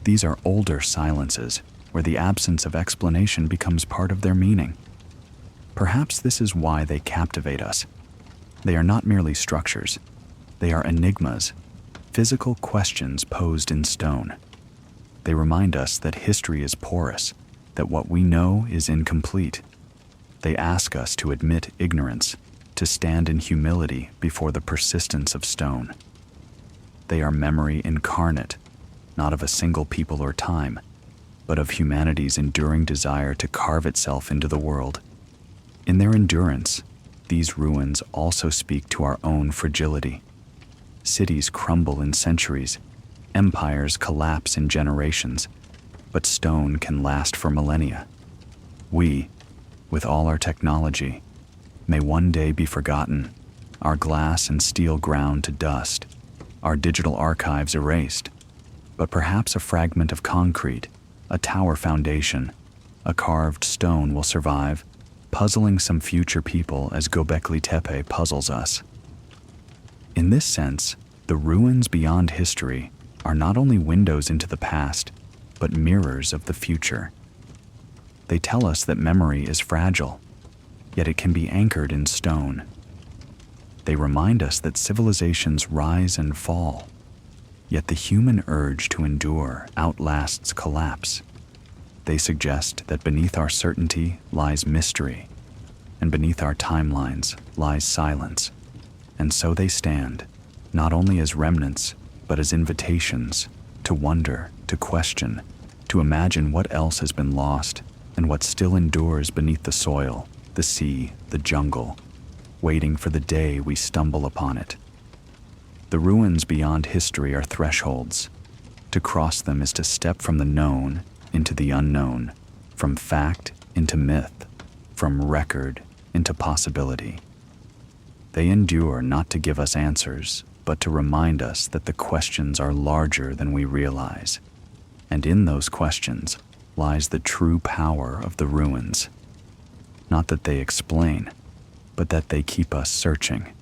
These are older silences, where the absence of explanation becomes part of their meaning. Perhaps this is why they captivate us. They are not merely structures. They are enigmas, physical questions posed in stone. They remind us that history is porous, that what we know is incomplete. They ask us to admit ignorance, to stand in humility before the persistence of stone. They are memory incarnate, not of a single people or time, but of humanity's enduring desire to carve itself into the world. In their endurance, these ruins also speak to our own fragility. Cities crumble in centuries, empires collapse in generations, but stone can last for millennia. We, with all our technology, may one day be forgotten, our glass and steel ground to dust, our digital archives erased, but perhaps a fragment of concrete, a tower foundation, a carved stone will survive, puzzling some future people as Göbekli Tepe puzzles us. In this sense, the ruins beyond history are not only windows into the past, but mirrors of the future. They tell us that memory is fragile, yet it can be anchored in stone. They remind us that civilizations rise and fall, yet the human urge to endure outlasts collapse. They suggest that beneath our certainty lies mystery, and beneath our timelines lies silence, And so they stand, not only as remnants, but as invitations to wonder, to question, to imagine what else has been lost and what still endures beneath the soil, the sea, the jungle, waiting for the day we stumble upon it. The ruins beyond history are thresholds. To cross them is to step from the known into the unknown, from fact into myth, from record into possibility. They endure not to give us answers, but to remind us that the questions are larger than we realize. And in those questions lies the true power of the ruins. Not that they explain, but that they keep us searching.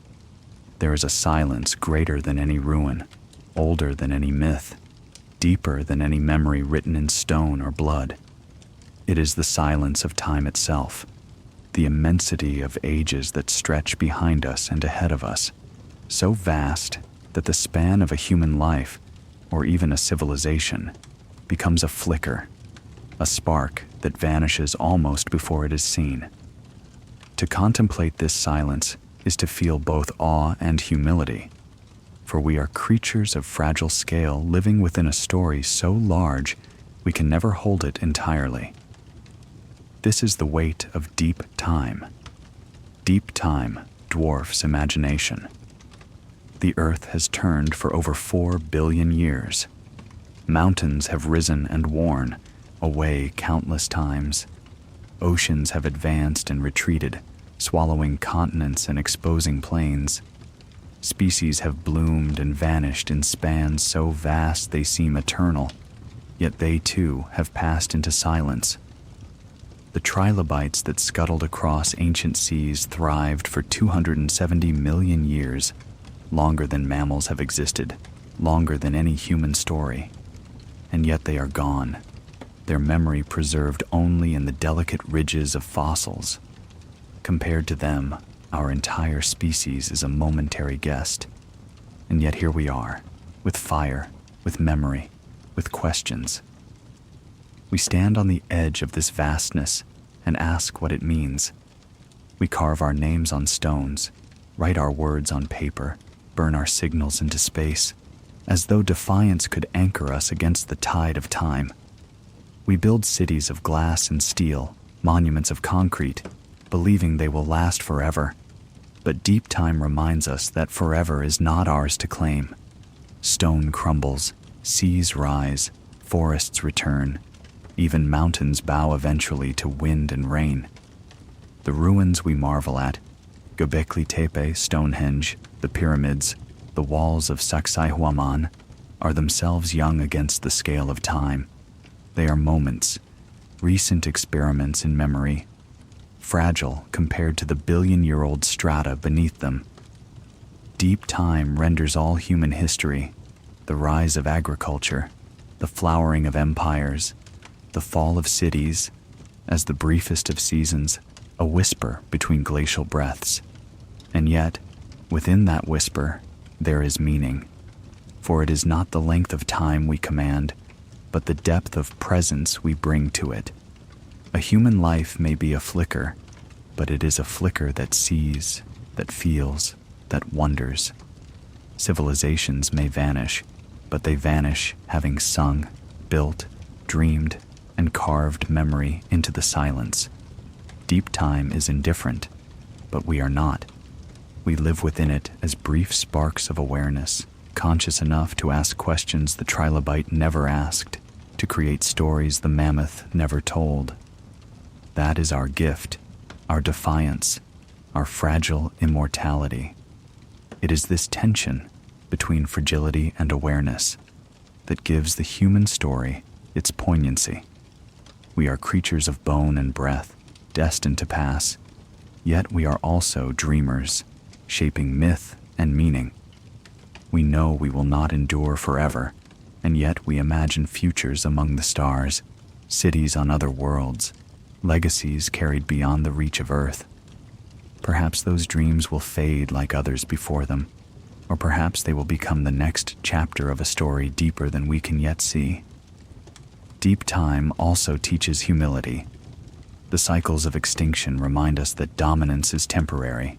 There is a silence greater than any ruin, older than any myth, deeper than any memory written in stone or blood. It is the silence of time itself, the immensity of ages that stretch behind us and ahead of us, so vast that the span of a human life, or even a civilization, becomes a flicker, a spark that vanishes almost before it is seen. To contemplate this silence is to feel both awe and humility, for we are creatures of fragile scale living within a story so large we can never hold it entirely. This is the weight of deep time. Deep time dwarfs imagination. The earth has turned for over 4 billion years. Mountains have risen and worn away countless times. Oceans have advanced and retreated, swallowing continents and exposing plains. Species have bloomed and vanished in spans so vast they seem eternal, yet they too have passed into silence. The trilobites that scuttled across ancient seas thrived for 270 million years, longer than mammals have existed, longer than any human story. And yet they are gone, their memory preserved only in the delicate ridges of fossils. Compared to them, our entire species is a momentary guest. And yet here we are, with fire, with memory, with questions. We stand on the edge of this vastness and ask what it means. We carve our names on stones, write our words on paper, burn our signals into space, as though defiance could anchor us against the tide of time. We build cities of glass and steel, monuments of concrete, believing they will last forever. But deep time reminds us that forever is not ours to claim. Stone crumbles, seas rise, forests return, even mountains bow eventually to wind and rain. The ruins we marvel at, Göbekli Tepe, Stonehenge, the pyramids, the walls of Sacsayhuaman, are themselves young against the scale of time. They are moments, recent experiments in memory, fragile compared to the billion-year-old strata beneath them. Deep time renders all human history, the rise of agriculture, the flowering of empires, the fall of cities, as the briefest of seasons, a whisper between glacial breaths. And yet, within that whisper, there is meaning, for it is not the length of time we command, but the depth of presence we bring to it. A human life may be a flicker, but it is a flicker that sees, that feels, that wonders. Civilizations may vanish, but they vanish having sung, built, dreamed, and carved memory into the silence. Deep time is indifferent, but we are not. We live within it as brief sparks of awareness, conscious enough to ask questions the trilobite never asked, to create stories the mammoth never told. That is our gift, our defiance, our fragile immortality. It is this tension between fragility and awareness that gives the human story its poignancy. We are creatures of bone and breath, destined to pass, yet we are also dreamers, shaping myth and meaning. We know we will not endure forever, and yet we imagine futures among the stars, cities on other worlds, legacies carried beyond the reach of Earth. Perhaps those dreams will fade like others before them, or perhaps they will become the next chapter of a story deeper than we can yet see. Deep time also teaches humility. The cycles of extinction remind us that dominance is temporary.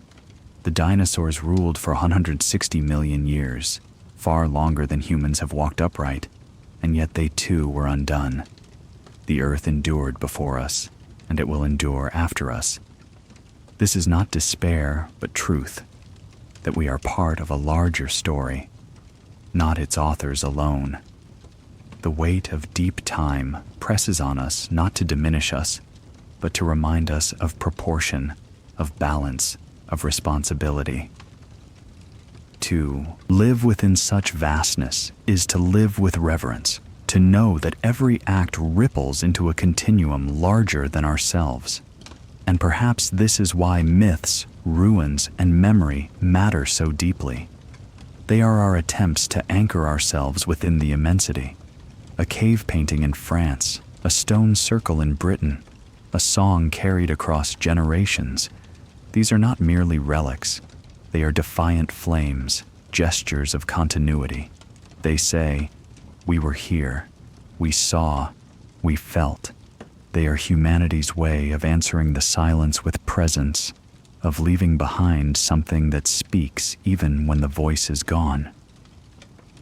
The dinosaurs ruled for 160 million years, far longer than humans have walked upright, and yet they too were undone. The earth endured before us, and it will endure after us. This is not despair, but truth, that we are part of a larger story, not its authors alone. The weight of deep time presses on us not to diminish us, but to remind us of proportion, of balance, of responsibility. To live within such vastness is to live with reverence, to know that every act ripples into a continuum larger than ourselves. And perhaps this is why myths, ruins, and memory matter so deeply. They are our attempts to anchor ourselves within the immensity. A cave painting in France, a stone circle in Britain, a song carried across generations. These are not merely relics. They are defiant flames, gestures of continuity. They say, "We were here, we saw, we felt." They are humanity's way of answering the silence with presence, of leaving behind something that speaks even when the voice is gone.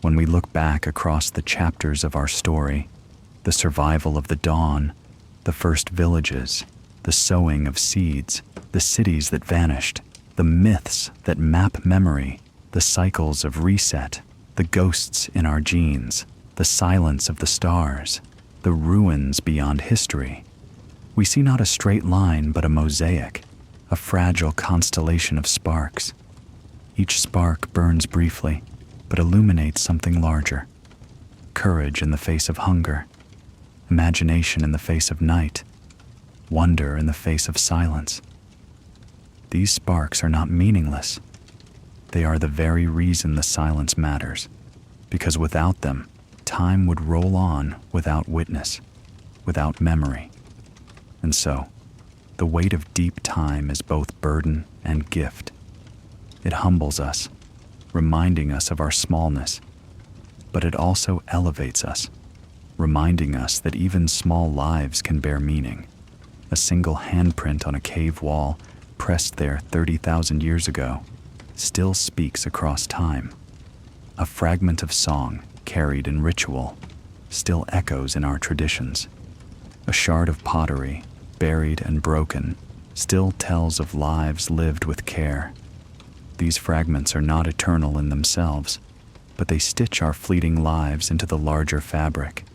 When we look back across the chapters of our story, the survival of the dawn, the first villages, the sowing of seeds, the cities that vanished, the myths that map memory, the cycles of reset, the ghosts in our genes, the silence of the stars, the ruins beyond history, we see not a straight line but a mosaic, a fragile constellation of sparks. Each spark burns briefly, but illuminates something larger. Courage in the face of hunger, imagination in the face of night, wonder in the face of silence. These sparks are not meaningless. They are the very reason the silence matters, because without them, time would roll on without witness, without memory. And so, the weight of deep time is both burden and gift. It humbles us, reminding us of our smallness, but it also elevates us, reminding us that even small lives can bear meaning. A single handprint on a cave wall, pressed there 30,000 years ago, still speaks across time. A fragment of song, carried in ritual, still echoes in our traditions. A shard of pottery, buried and broken, still tells of lives lived with care. These fragments are not eternal in themselves, but they stitch our fleeting lives into the larger fabric.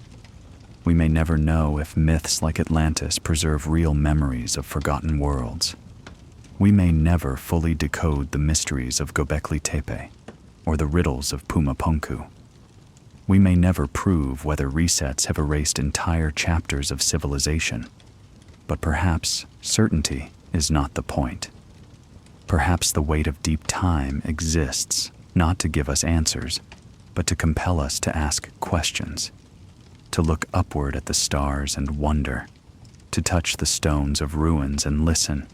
We may never know if myths like Atlantis preserve real memories of forgotten worlds. We may never fully decode the mysteries of Göbekli Tepe or the riddles of Pumapunku. We may never prove whether resets have erased entire chapters of civilization, but perhaps certainty is not the point. Perhaps the weight of deep time exists not to give us answers, but to compel us to ask questions, to look upward at the stars and wonder, to touch the stones of ruins and listen,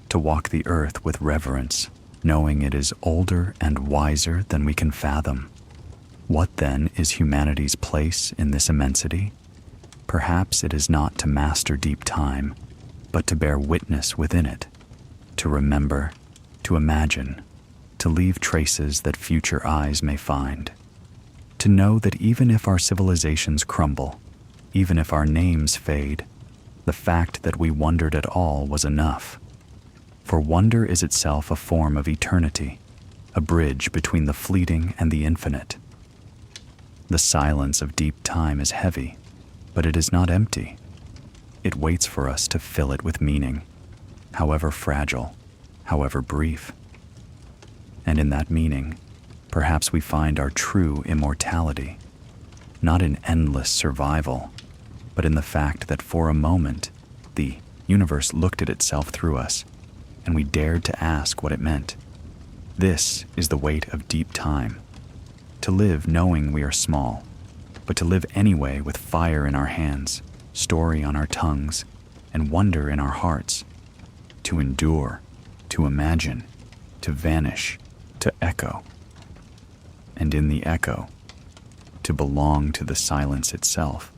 to walk the earth with reverence, knowing it is older and wiser than we can fathom. What then is humanity's place in this immensity? Perhaps it is not to master deep time, but to bear witness within it, to remember, to imagine, to leave traces that future eyes may find, to know that even if our civilizations crumble, even if our names fade, the fact that we wondered at all was enough. For wonder is itself a form of eternity, a bridge between the fleeting and the infinite. The silence of deep time is heavy, but it is not empty. It waits for us to fill it with meaning, however fragile, however brief. And in that meaning, perhaps we find our true immortality, not in endless survival, but in the fact that for a moment, the universe looked at itself through us, and we dared to ask what it meant. This is the weight of deep time. To live knowing we are small, but to live anyway with fire in our hands, story on our tongues, and wonder in our hearts. To endure, to imagine, to vanish, to echo. And in the echo, to belong to the silence itself.